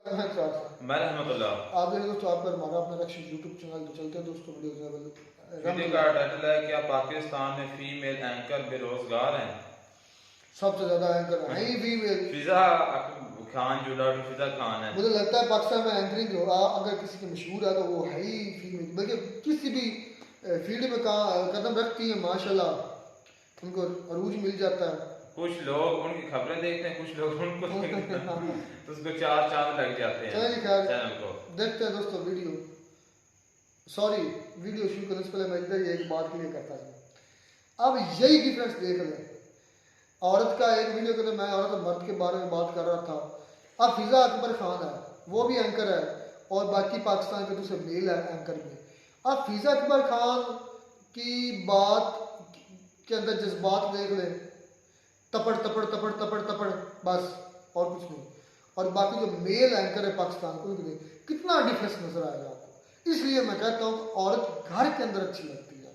मैं रहमतुल्लाह। आप देखें दोस्तों, आपका हमारा अपना रक्षित यूट्यूब चैनल तो चलते हैं दोस्तों। वीडियो का टाइटल है, क्या पाकिस्तान में फीमेल एंकर बेरोजगार हैं? सबसे ज्यादा एंकर है ही फीमेल। फिजा खान जो डॉक्टर फिजा खान है, मुझे लगता है पाकिस्तान में एंकरिंग अगर किसी की मशहूर है तो वो है ही फीमेल। बल्कि किसी भी फील्ड में कदम रखती है माशाल्लाह, उनको अरूज मिल जाता है। कुछ लोग उनकी खबरें देखते हैं, कुछ लोग उनको देखते हैं, तो उसको चार चांद लग जाते हैं चलिए खैर चैनल को। देखते हैं दोस्तों वीडियो। वीडियो शुरू करने से पहले मैं इधर एक बात क्लियर करता हूँ। अब यही डिफरेंस देख लें। औरत का एक वीडियो के अंदर मैं औरत और मर्द के बारे में बात कर रहा था। अब फिजा अकबर खान है, वो भी एंकर है, और बाकी पाकिस्तान के दूसरे मेल है एंकर में। अब फिजा अकबर खान की बात के अंदर जज्बात देख ले, तपड़ तपड़ तपड़ तपड़ तपड़, बस और कुछ नहीं। और बाकी जो मेल एंकर है पाकिस्तान को, कितना डिफरेंस नजर आएगा आपको। इसलिए मैं कहता हूँ औरत घर के अंदर अच्छी लगती है,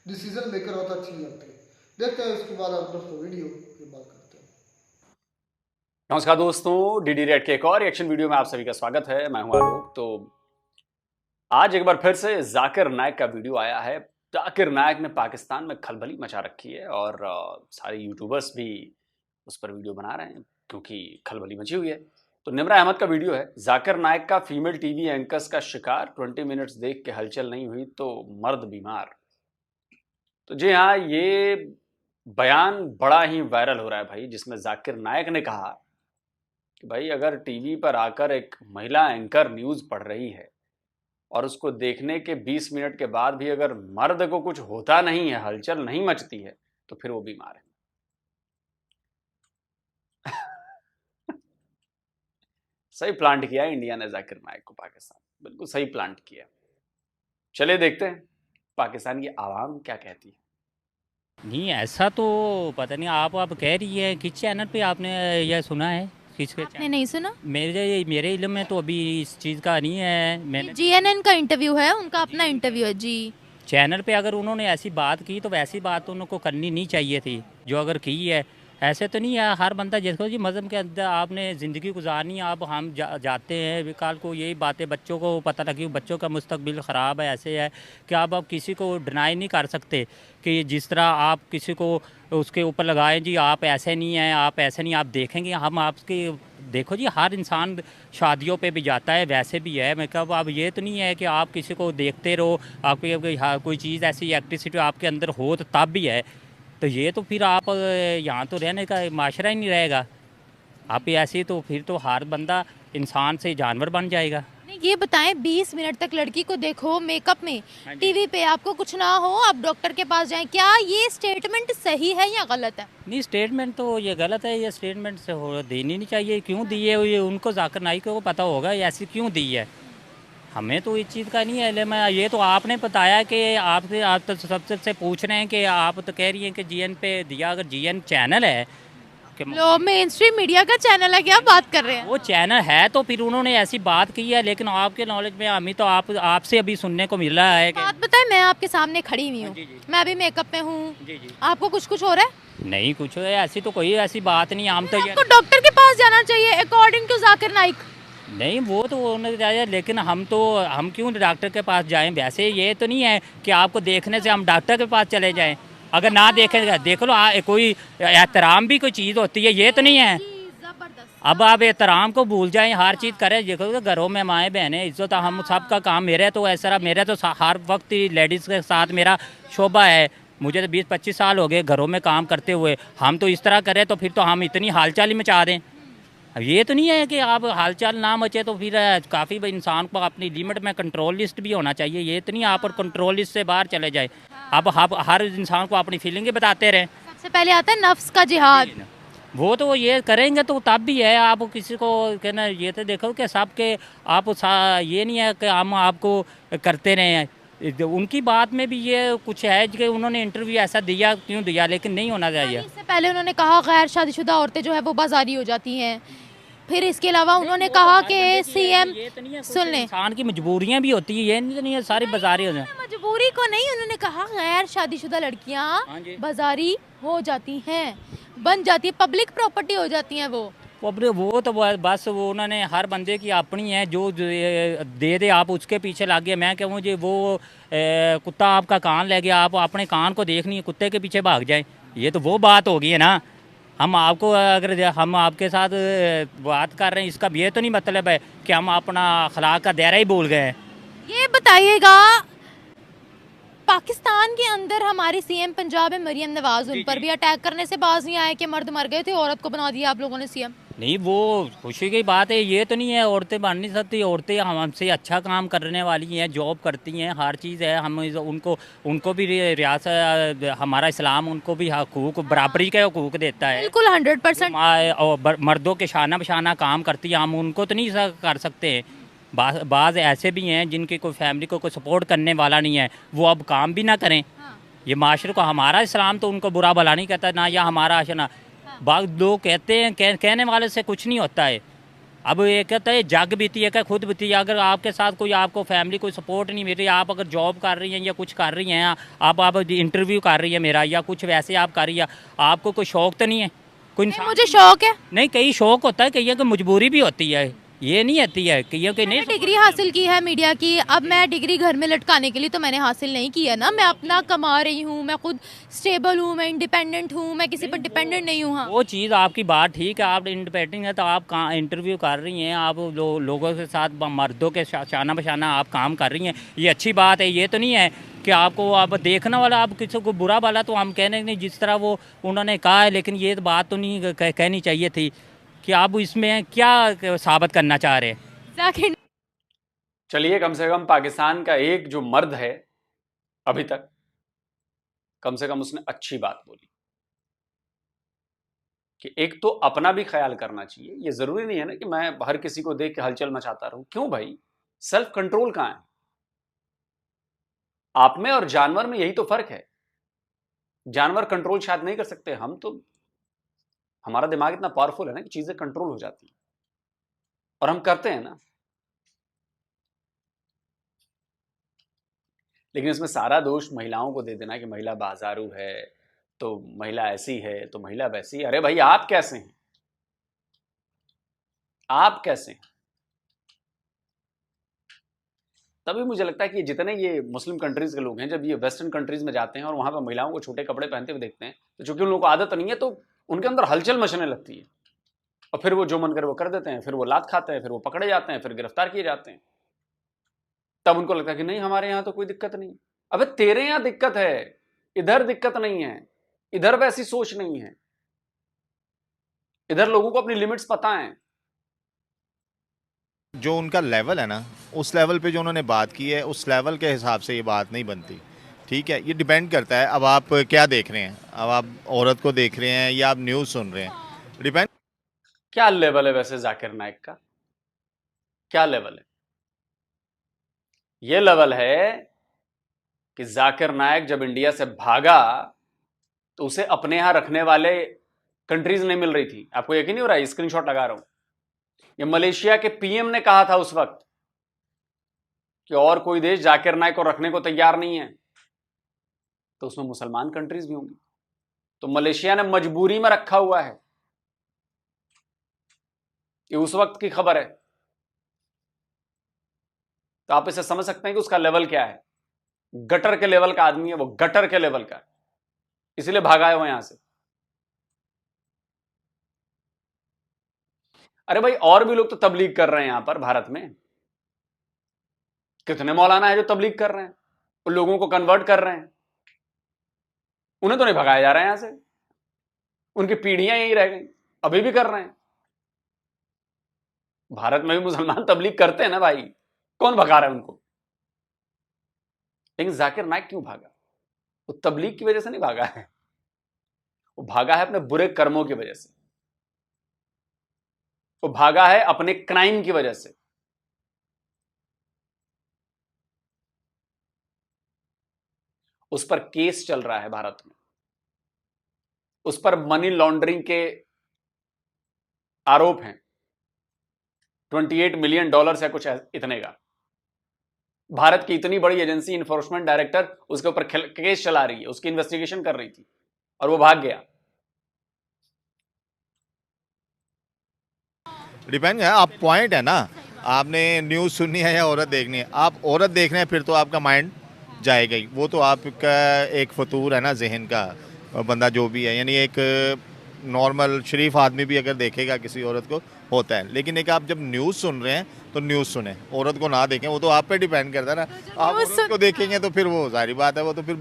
डिसीजन मेकर होता अच्छी लगती है। देखते हैं उसके बाद आप दोस्तों वीडियो की बात करते हैं। नमस्कार दोस्तों, डीडी रेड के एक और रिएक्शन वीडियो में आप सभी का स्वागत है। मैं हूं आलोक। तो आज एक बार फिर से जाकिर नाइक का वीडियो आया है। जाकिर नाइक ने पाकिस्तान में खलबली मचा रखी है और सारे यूट्यूबर्स भी उस पर वीडियो बना रहे हैं क्योंकि खलबली मची हुई है। तो निम्रा अहमद का वीडियो है, जाकिर नाइक का फीमेल टीवी एंकर्स का शिकार, 20 मिनट्स देख के हलचल नहीं हुई तो मर्द बीमार। तो जी हाँ, ये बयान बड़ा ही वायरल हो रहा है भाई, जिसमें जाकिर नाइक ने कहा कि भाई अगर टीवी पर आकर एक महिला एंकर न्यूज़ पढ़ रही है और उसको देखने के 20 मिनट के बाद भी अगर मर्द को कुछ होता नहीं है, हलचल नहीं मचती है, तो फिर वो बीमार है। सही प्लांट किया है इंडिया ने जाकिर नाइक को पाकिस्तान, बिल्कुल सही प्लांट किया। चलिए देखते हैं पाकिस्तान की आवाम क्या कहती है। नहीं, ऐसा तो पता नहीं। आप कह रही है किस चैनल पे आपने यह सुना है? किसके आपने नहीं सुना? मेरे इल्म में तो अभी इस चीज़ का नहीं है। मैंने जीएनएन का इंटरव्यू है, उनका अपना इंटरव्यू है जी। चैनल पे अगर उन्होंने ऐसी बात की तो वैसी बात तो उनको करनी नहीं चाहिए थी जो अगर की है। ऐसे तो नहीं है, हर बंदा देखो जी, मज़हब के अंदर आपने ज़िंदगी गुजारनी है। आप हम जाते हैं कल को यही बातें बच्चों को पता लगी, बच्चों का मुस्तकबिल ख़राब है, ऐसे है कि आप किसी को डिनाई नहीं कर सकते कि जिस तरह आप किसी को उसके ऊपर लगाएं जी आप ऐसे नहीं हैं, आप ऐसे नहीं, आप देखेंगे हम आपके। देखो जी, हर इंसान शादियों पे भी जाता है, वैसे भी है। मैं कब अब ये तो नहीं है कि आप किसी को देखते रहो, आपकी कोई चीज़ ऐसी एक्टिविटी आपके अंदर हो तो तब भी है। तो ये तो फिर आप यहाँ तो रहने का माशरा ही नहीं रहेगा। आप ऐसे तो फिर तो हर बंदा इंसान से जानवर बन जाएगा। नहीं, ये बताएं, 20 मिनट तक लड़की को देखो मेकअप में, टीवी पे आपको कुछ ना हो, आप डॉक्टर के पास जाएं, क्या ये स्टेटमेंट सही है या गलत है? नहीं, स्टेटमेंट तो ये गलत है। ये स्टेटमेंट से हो देनी नहीं चाहिए। क्यों दी है ये उनको, जाकिर नाइक को पता होगा ये ऐसी क्यों दी है। हमें तो इस चीज़ का नहीं है। मैं ये तो आपने बताया कि आप तो सबसे पूछ रहे हैं कि आप तो कह रही हैं कि जीएन पे दिया। अगर जीएन चैनल है कि लो मेन स्ट्रीम मीडिया का चैनल है, क्या बात कर रहे हैं? वो चैनल है तो फिर उन्होंने ऐसी बात की है। लेकिन आपके नॉलेज में हमें तो आपसे अभी सुनने को मिल रहा है कि बात बताए, मैं आपके सामने खड़ी हुई हूँ, मैं अभी मेकअप में हूँ, आपको कुछ कुछ हो रहा है? नहीं, कुछ है ऐसी तो कोई ऐसी बात नहीं। हम तो ये आपको डॉक्टर के पास जाना चाहिए अकॉर्डिंग टू जाकिर नाइक। नहीं, वो तो उन्होंने जाए, लेकिन हम क्यों डॉक्टर के पास जाएं? वैसे ये तो नहीं है कि आपको देखने से हम डॉक्टर के पास चले जाएं। अगर ना देखें, देख लो, कोई एहतराम भी कोई चीज़ होती है, ये तो नहीं है। अब आप एहतराम को भूल जाएं, हर चीज़ करें। देखो घरों में माएँ बहनें इज्जत, हम सबका काम। मेरे तो ऐसा, मेरे तो हर वक्त लेडीज़ के साथ मेरा शोभा है। मुझे तो 20-25 साल हो गए घरों में काम करते हुए। हम तो इस तरह करें तो फिर तो हम इतनी हालचाल ही मचा दें। अब ये तो नहीं है कि आप हालचाल ना मचे तो फिर काफ़ी इंसान को अपनी लिमिट में कंट्रोल लिस्ट भी होना चाहिए। ये तो नहीं आप कंट्रोल लिस्ट से बाहर चले जाए। अब हर इंसान को अपनी फीलिंगें बताते रहें। सबसे पहले आता है नफ्स का जिहाद। वो तो ये करेंगे तो तब भी है। आप किसी को कहना, ये तो देखो कि सबके आप ये नहीं है कि हम आपको करते रहें। उनकी बात में भी ये कुछ है कि उन्होंने इंटरव्यू ऐसा दिया, क्यों दिया, लेकिन नहीं होना चाहिए। इससे पहले उन्होंने कहा गैर शादीशुदा औरतें जो है वो बाजारी हो जाती हैं। फिर इसके अलावा उन्होंने कहा कि सीएम, सुन लें, इंसान की मजबूरियां भी होती है, ये नहीं है सारी बाजारी हो जाए। मजबूरी को नहीं, उन्होंने कहा गैर शादीशुदा लड़कियां बाजारी हो जाती हैं, बन जाती है, पब्लिक प्रॉपर्टी हो जाती हैं वो। वो तो बस वो उन्होंने हर बंदे की अपनी है, जो दे दे आप उसके पीछे लग गए। मैं कहूँ जी वो कुत्ता आपका कान ले गया, आप अपने कान को देख नहीं, कुत्ते के पीछे भाग जाए, ये तो वो बात होगी है ना। हम आपको अगर हम आपके साथ बात कर रहे हैं, इसका ये तो नहीं मतलब है कि हम अपना अखलाक का दायरा ही भूल गए हैं। ये बताइएगा, पाकिस्तान के अंदर हमारी सीएम पंजाब है मरियम नवाज, उन पर भी अटैक करने से बाज नहीं आए कि मर्द मर गए थे, औरत को बना दिया आप लोगों ने सीएम। नहीं, वो खुशी की बात है, ये तो नहीं है औरतें बन नहीं सकती। औरतें हमसे अच्छा काम करने वाली हैं, जॉब करती हैं, हर चीज़ है। हम उनको भी रियासत, हमारा इस्लाम उनको भी हकूक, बराबरी के हकूक देता है। बिल्कुल 100%। मर्दों के शाना बशाना काम करती है, हम उनको तो नहीं कर सकते। बाज़ ऐसे भी हैं जिनकी कोई फैमिली को कोई सपोर्ट करने वाला नहीं है, वो अब काम भी ना करें। ये माशरे को, हमारा इस्लाम तो उनको बुरा भला नहीं कहता ना, या हमारा आशना। बाग लोग कहते हैं, कहने वाले से कुछ नहीं होता है। अब ये कहता है जग बीती है क्या खुद बीती है। अगर आपके साथ कोई, आपको फैमिली कोई सपोर्ट नहीं मिल रही, आप अगर जॉब कर रही हैं या कुछ कर रही हैं, आप इंटरव्यू कर रही है मेरा, या कुछ वैसे आप कर रही है, आपको कोई शौक तो नहीं है? कोई इंसान, मुझे शौक है। नहीं, कई शौक होता है, कई की मजबूरी भी होती है, ये नहीं आती है कि नहीं। मैंने डिग्री हासिल की है मीडिया की, अब मैं डिग्री घर में लटकाने के लिए तो मैंने हासिल नहीं की है ना। मैं अपना कमा रही हूँ, मैं खुद स्टेबल हूँ, मैं इंडिपेंडेंट हूँ, मैं किसी पर डिपेंडेंट नहीं हूँ। हाँ, वो चीज़ आपकी बात ठीक है, आप इंडिपेंडेंट है तो आप कहाँ इंटरव्यू कर रही हैं, आप लोगों के साथ, मर्दों के शाना बशाना आप काम कर रही हैं, ये अच्छी बात है। ये तो नहीं है कि आपको अब देखने वाला, आप किसी को बुरा वाला तो हम कहने नहीं, जिस तरह वो उन्होंने कहा है। लेकिन ये बात तो नहीं कहनी चाहिए थी कि आप इसमें क्या साबित करना चाह रहे हैं। चलिए, कम से कम पाकिस्तान का एक जो मर्द है अभी तक, कम से कम उसने अच्छी बात बोली कि एक तो अपना भी ख्याल करना चाहिए। ये जरूरी नहीं है ना कि मैं हर किसी को देख के हलचल मचाता रहूं। क्यों भाई, सेल्फ कंट्रोल कहां है? आप में और जानवर में यही तो फर्क है। जानवर कंट्रोल शायद नहीं कर सकते, हम तो, हमारा दिमाग इतना पावरफुल है ना कि चीजें कंट्रोल हो जाती हैं, और हम करते हैं ना। लेकिन इसमें सारा दोष महिलाओं को दे देना कि महिला बाजारू है, तो महिला ऐसी है, तो महिला वैसी है। अरे भाई, आप कैसे हैं? आप कैसे हैं? तभी मुझे लगता है कि जितने ये मुस्लिम कंट्रीज के लोग हैं, जब ये वेस्टर्न कंट्रीज में जाते हैं और वहां पर महिलाओं को छोटे कपड़े पहनते हुए देखते हैं, तो चूंकि उन लोगों को आदत नहीं है, तो उनके अंदर हलचल मचने लगती है, और फिर वो जो मन करे वो कर देते हैं, फिर वो लात खाते हैं, फिर वो पकड़े जाते हैं, फिर गिरफ्तार किए जाते हैं। तब उनको लगता है कि नहीं, हमारे यहां तो कोई दिक्कत नहीं। अबे तेरे यहां दिक्कत है, इधर दिक्कत नहीं है, इधर वैसी सोच नहीं है, इधर लोगों को अपनी लिमिट्स पता है। जो उनका लेवल है ना, उस लेवल पे जो उन्होंने बात की है, उस लेवल के हिसाब से ये बात नहीं बनती। ठीक है, ये डिपेंड करता है अब आप क्या देख रहे हैं, अब आप औरत को देख रहे हैं या आप न्यूज़ सुन रहे हैं, डिपेंड। क्या लेवल है वैसे जाकिर नाइक का? क्या लेवल है? ये लेवल है कि जाकिर नाइक जब इंडिया से भागा तो उसे अपने यहां रखने वाले कंट्रीज नहीं मिल रही थी। आपको यकीन नहीं हो रहा है? स्क्रीनशॉट लगा रहा हूं। ये मलेशिया के पीएम ने कहा था उस वक्त कि और कोई देश जाकिर नाइक को रखने को तैयार नहीं है, तो उसमें मुसलमान कंट्रीज भी होंगी। तो मलेशिया ने मजबूरी में रखा हुआ है। ये उस वक्त की खबर है, तो आप इसे समझ सकते हैं कि उसका लेवल क्या है। गटर के लेवल का आदमी है वो, गटर के लेवल का, इसलिए भागा है वो यहां से। अरे भाई, और भी लोग तो तबलीग कर रहे हैं यहां पर भारत में। कितने मौलाना है जो तबलीग कर रहे हैं, उन लोगों को कन्वर्ट कर रहे हैं। उन्हें तो नहीं भगाया जा रहा है यहां से, उनकी पीढ़ियां यहीं रह गई, अभी भी कर रहे हैं। भारत में भी मुसलमान तबलीग करते हैं ना भाई, कौन भगा रहा है उनको? लेकिन जाकिर नाइक क्यों भागा? वो तबलीग की वजह से नहीं भागा है, वो भागा है अपने बुरे कर्मों की वजह से, वो भागा है अपने क्राइम की वजह से। उस पर केस चल रहा है भारत में, उस पर मनी लॉन्ड्रिंग के आरोप हैं, $28 मिलियन से कुछ इतने का। भारत की इतनी बड़ी एजेंसी, इन्फोर्समेंट डायरेक्टर उसके ऊपर केस चला रही है, उसकी इन्वेस्टिगेशन कर रही थी, और वो भाग गया। डिपेंड है, आप पॉइंट है ना, आपने न्यूज़ सुननी है या औरत देखनी है। आप औरत देख रहे हैं फिर तो आपका माइंड जाएगा ही, वो तो आपका एक फतूर है ना जहन का, बंदा जो भी है, यानी एक नॉर्मल शरीफ आदमी भी अगर देखेगा किसी औरत को होता है। लेकिन एक आप जब न्यूज़ सुन रहे हैं तो न्यूज़ सुने, औरत को ना देखें, वो तो आप पे डिपेंड करता है ना। आप न्यूज़ औरत को देखेंगे तो फिर वो जाहिर बात है, वो तो फिर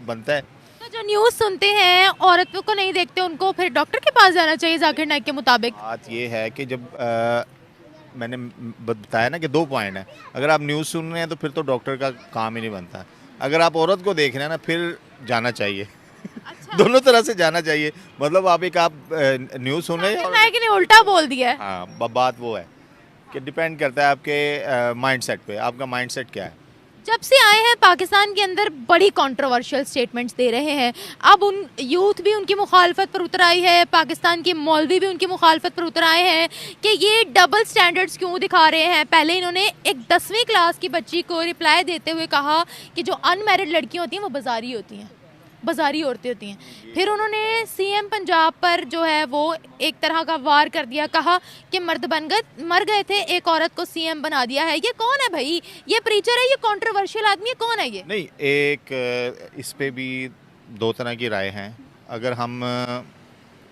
बनता है। तो जो न्यूज़ सुनते हैं औरतों को नहीं देखते, उनको फिर डॉक्टर के पास जाना चाहिए जाकिर नाइक के मुताबिक। बात ये है कि जब मैंने बताया ना कि 2 पॉइंट है, अगर आप न्यूज़ सुन रहे हैं तो फिर तो डॉक्टर का काम ही नहीं बनता। अगर आप औरत को देख रहे हैं ना फिर जाना चाहिए। दोनों तरह से जाना चाहिए, मतलब आप न्यूज़ सुन रहे हैं जाकिर नाइक ने उल्टा बोल दिया है। हाँ, बात वो है कि डिपेंड करता है आपके माइंडसेट पे, आपका माइंडसेट क्या है। जब से आए हैं पाकिस्तान के अंदर बड़ी कंट्रोवर्शियल स्टेटमेंट्स दे रहे हैं। अब उन यूथ भी उनकी मुखालफत पर उतर आई है, पाकिस्तान के मौलवी भी उनकी मुखालफत पर उतर आए हैं कि ये डबल स्टैंडर्ड्स क्यों दिखा रहे हैं। पहले इन्होंने एक 10वीं क्लास की बच्ची को रिप्लाई देते हुए कहा कि जो अनमैरिड लड़कियां होती हैं वो बाजारी होती हैं, बाजारी औरतें होती हैं। फिर उन्होंने सीएम पंजाब पर जो है वो एक तरह का वार कर दिया, कहा कि मर गए थे, एक औरत को सीएम बना दिया है। ये कौन है भाई? ये प्रीचर है, ये कंट्रोवर्शियल आदमी है, कौन है ये? नहीं, एक इस पे भी 2 तरह की राय हैं। अगर हम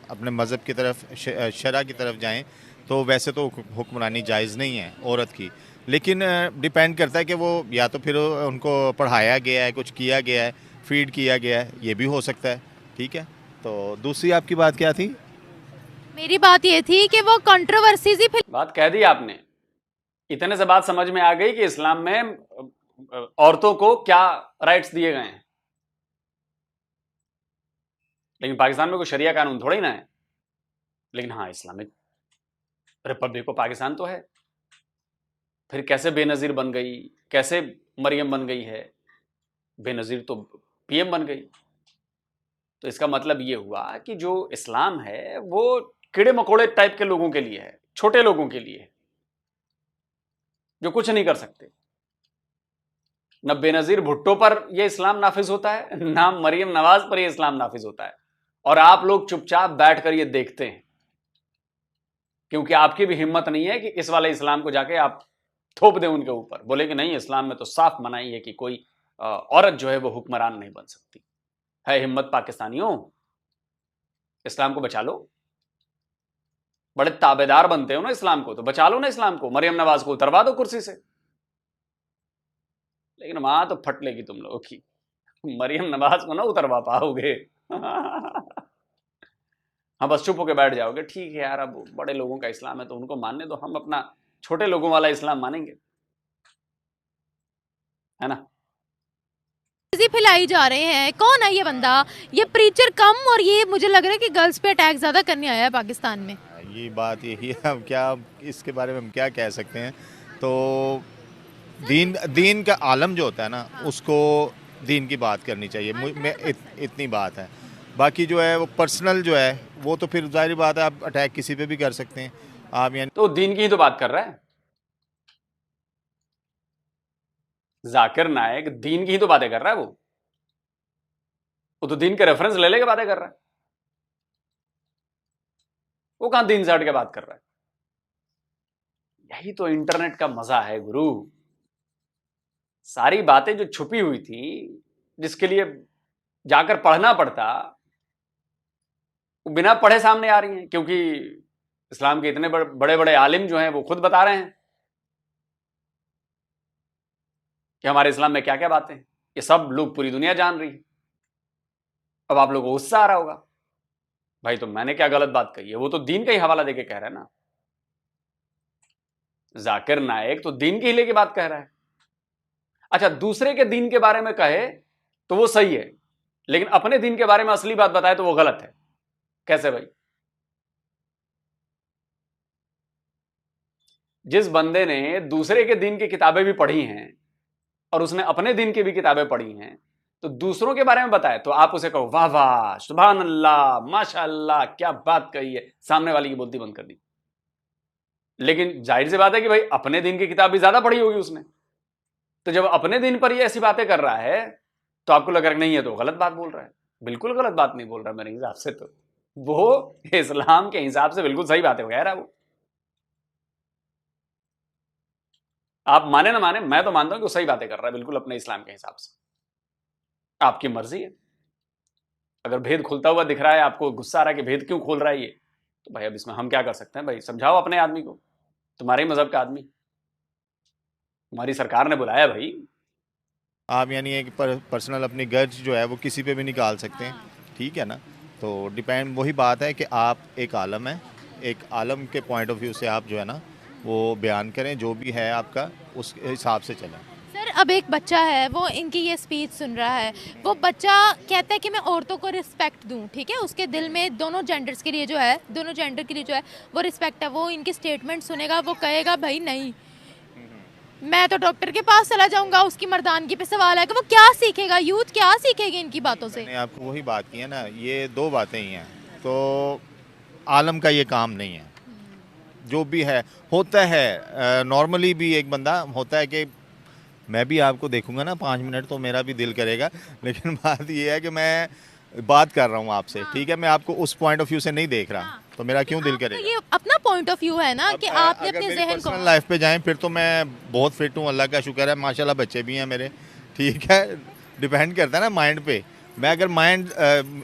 अपने मज़हब की तरफ, शरा की तरफ जाएं तो वैसे तो हुक्मरानी जायज़ नहीं है औरत की, लेकिन डिपेंड करता है कि वो या तो फिर उनको पढ़ाया गया है, कुछ किया गया है, फीड किया गया है, ये भी हो सकता है। ठीक है, तो दूसरी आपकी बात क्या थी? मेरी बात ये थी कि वो कंट्रोवर्सीज ही बात कह दी आपने, इतने से बात समझ में आ गई कि इस्लाम में औरतों को क्या राइट्स दिए गए हैं। लेकिन पाकिस्तान में कोई शरिया कानून थोड़ा ही ना है। लेकिन हाँ, इस्लामिक रिपब्लिक ऑफ पाकिस्तान तो है। फिर कैसे बेनजीर बन गई, कैसे मरियम बन गई है? बेनजीर तो पीएम बन गई। तो इसका मतलब ये हुआ कि जो इस्लाम है वो कीड़े मकोड़े टाइप के लोगों के लिए है, छोटे लोगों के लिए है, जो कुछ नहीं कर सकते। न बेनजीर भुट्टो पर यह इस्लाम नाफिज होता है, ना मरियम नवाज पर यह इस्लाम नाफिज होता है। और आप लोग चुपचाप बैठकर ये देखते हैं, क्योंकि आपकी भी हिम्मत नहीं है कि इस वाले इस्लाम को जाके आप थोप दें उनके ऊपर, बोले कि नहीं, इस्लाम में तो साफ मनाही है कि कोई औरत जो है वो हुक्मरान नहीं बन सकती। है हिम्मत पाकिस्तानियों, इस्लाम को बचा लो। बड़े ताबेदार बनते हो ना इस्लाम को, तो बचा लो ना इस्लाम को। मरियम नवाज को उतरवा दो कुर्सी से। लेकिन वहां तो फट लेगी तुम लोगों की, मरियम नवाज को ना उतरवा पाओगे। हाँ, बस चुप होके बैठ जाओगे, ठीक है यार, अब बड़े लोगों का इस्लाम है तो उनको मानने दो, हम अपना छोटे लोगों वाला इस्लाम मानेंगे, है ना। फैलाई जा रहे हैं। कौन है ये बंदा? ये प्रीचर कम, और ये मुझे लग रहा है कि गर्ल्स पे अटैक ज्यादा करने आया है पाकिस्तान में। ये बात यही है, अब क्या इसके बारे में हम क्या कह सकते हैं। तो दीन का आलम जो होता है ना, उसको दीन की बात करनी चाहिए। इतनी बात है। बाकी जो है वो पर्सनल जो है वो तो फिर जाहिर बात है, आप अटैक किसी पे भी कर सकते हैं आप, यानी तो दीन की ही तो बात कर रहा है जाकिर नायक, दीन की ही तो बातें कर रहा है। वो तो दीन के रेफरेंस ले लेके बातें कर रहा है। वो कहां दीन से हट के बात कर रहा है? यही तो इंटरनेट का मजा है गुरु। सारी बातें जो छुपी हुई थी, जिसके लिए जाकर पढ़ना पड़ता, वो बिना पढ़े सामने आ रही हैं, क्योंकि इस्लाम के इतने बड़े बड़े आलिम जो हैं वो खुद बता रहे हैं कि हमारे इस्लाम में क्या क्या बातें हैं। ये सब लोग, पूरी दुनिया जान रही है। अब आप लोगों को गुस्सा आ रहा होगा, भाई तो मैंने क्या गलत बात कही है? वो तो दीन का ही हवाला देके कह रहा है ना। जाकिर नायक तो दीन की ही लेके बात कह रहा है। अच्छा, दूसरे के दीन के बारे में कहे तो वो सही है, लेकिन अपने दीन के बारे में असली बात बताए तो वो गलत है। कैसे भाई? जिस बंदे ने दूसरे के दीन की किताबें भी पढ़ी हैं और उसने अपने दीन की भी किताबें पढ़ी हैं, तो दूसरों के बारे में बताए तो आप उसे कहो वाह वाह, सुभान अल्लाह, माशाअल्लाह, क्या बात कही है, सामने वाली की बोलती बंद कर दी। लेकिन जाहिर सी बात है कि भाई अपने दीन की किताब भी ज्यादा पढ़ी होगी उसने, तो जब अपने दीन पर ये ऐसी बातें कर रहा है तो आपको लग रहा है नहीं है तो गलत बात बोल रहा है। बिल्कुल गलत बात नहीं बोल रहा मेरे हिसाब से, तो वो इस्लाम के हिसाब से बिल्कुल सही बातें कह रहा है वो। आप माने ना माने, मैं तो मानता हूं कि वो सही बातें कर रहा है बिल्कुल अपने इस्लाम के हिसाब से। आपकी मर्जी है, अगर भेद खुलता हुआ दिख रहा है, आपको गुस्सा आ रहा है कि भेद क्यों खोल रहा है ये, तो भाई अब इसमें हम क्या कर सकते हैं? भाई समझाओ अपने आदमी को, तुम्हारे ही मजहब का आदमी, तुम्हारी सरकार ने बुलाया भाई। आप यानी एक पर्सनल अपनी गर्ज जो है वो किसी पे भी निकाल सकते हैं, ठीक है ना। तो डिपेंड, वही बात है कि आप एक आलम हैं, एक आलम के पॉइंट ऑफ व्यू से आप जो है ना वो बयान करें, जो भी है आपका उस हिसाब से चलें। सर अब एक बच्चा है, वो इनकी ये स्पीच सुन रहा है, वो बच्चा कहता है कि मैं औरतों को रिस्पेक्ट दूं, ठीक है, उसके दिल में दोनों जेंडर्स के लिए जो है, दोनों जेंडर के लिए जो है वो रिस्पेक्ट है। वो इनकी स्टेटमेंट सुनेगा, वो कहेगा भाई नहीं, मैं तो डॉक्टर के पास चला जाऊंगा। उसकी मर्दानगी पे सवाल है कि वो क्या सीखेगा, यूथ क्या सीखेगी इनकी बातों से। मैंने आपको वही बात की है ना, ये दो बातें ही हैं। तो आलम का ये काम नहीं है, जो भी है होता है नॉर्मली भी एक बंदा होता है कि मैं भी आपको देखूंगा ना 5 मिनट तो मेरा भी दिल करेगा, लेकिन बात ये है कि मैं बात कर रहा हूँ आपसे, ठीक है, मैं आपको उस पॉइंट ऑफ व्यू से नहीं देख रहा, तो मेरा क्यों दिल आपका करेगा। ये अपना पॉइंट ऑफ व्यू है ना कि आपने अपने जहन को। पर्सनल लाइफ पे जाएं फिर तो मैं बहुत फिट हूँ, अल्लाह का शुक्र है, माशाल्लाह बच्चे भी हैं मेरे, ठीक है। डिपेंड करता है ना माइंड पे, मैं अगर माइंड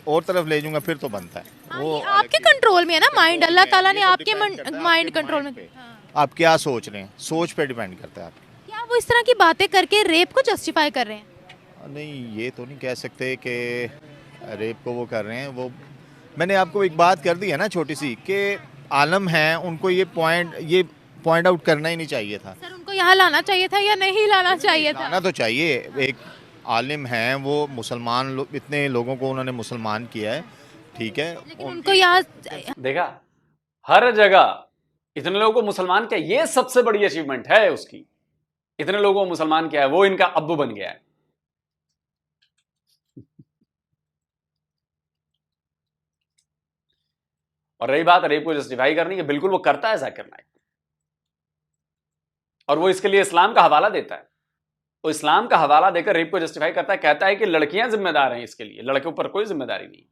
और तरफ ले जाऊंगा फिर तो बनता है वो ये आपके कंट्रोल में है ना माइंड, अल्लाह ताला ने ये तो आपके depend करता है माइंड आपके कंट्रोल में। mind पे। आप क्या सोच रहे हैं, सोच पे डिपेंड करता है आप। क्या वो इस तरह की बातें करके रेप को जस्टिफाई कर रहे हैं? नहीं, ये तो नहीं कह सकते कि रेप को वो कर रहे हैं। वो मैंने आपको एक बात कर दी है ना छोटी सी, कि आलम हैं, उनको ये पॉइंट आउट करना ही नहीं चाहिए था। सर उनको यहाँ लाना चाहिए था या नहीं लाना चाहिए था? लाना तो चाहिए, एक आलिम हैं वो, मुसलमान इतने लोगों को उन्होंने मुसलमान किया है, ठीक है। लेकिन उनको यहाँ देखा, हर जगह इतने लोगों को मुसलमान किया, ये सबसे बड़ी अचीवमेंट है उसकी। इतने लोगों को मुसलमान किया है, वो इनका अब्बू बन गया है। और रही बात रेप को जस्टिफाई करने की, बिल्कुल वो करता है जाकिर नाइक, और वो इसके लिए इस्लाम का हवाला देता है। वो इस्लाम का हवाला देकर रेप को जस्टिफाई करता है, कहता है कि लड़कियां जिम्मेदार हैं इसके लिए, लड़कों पर कोई जिम्मेदारी नहीं।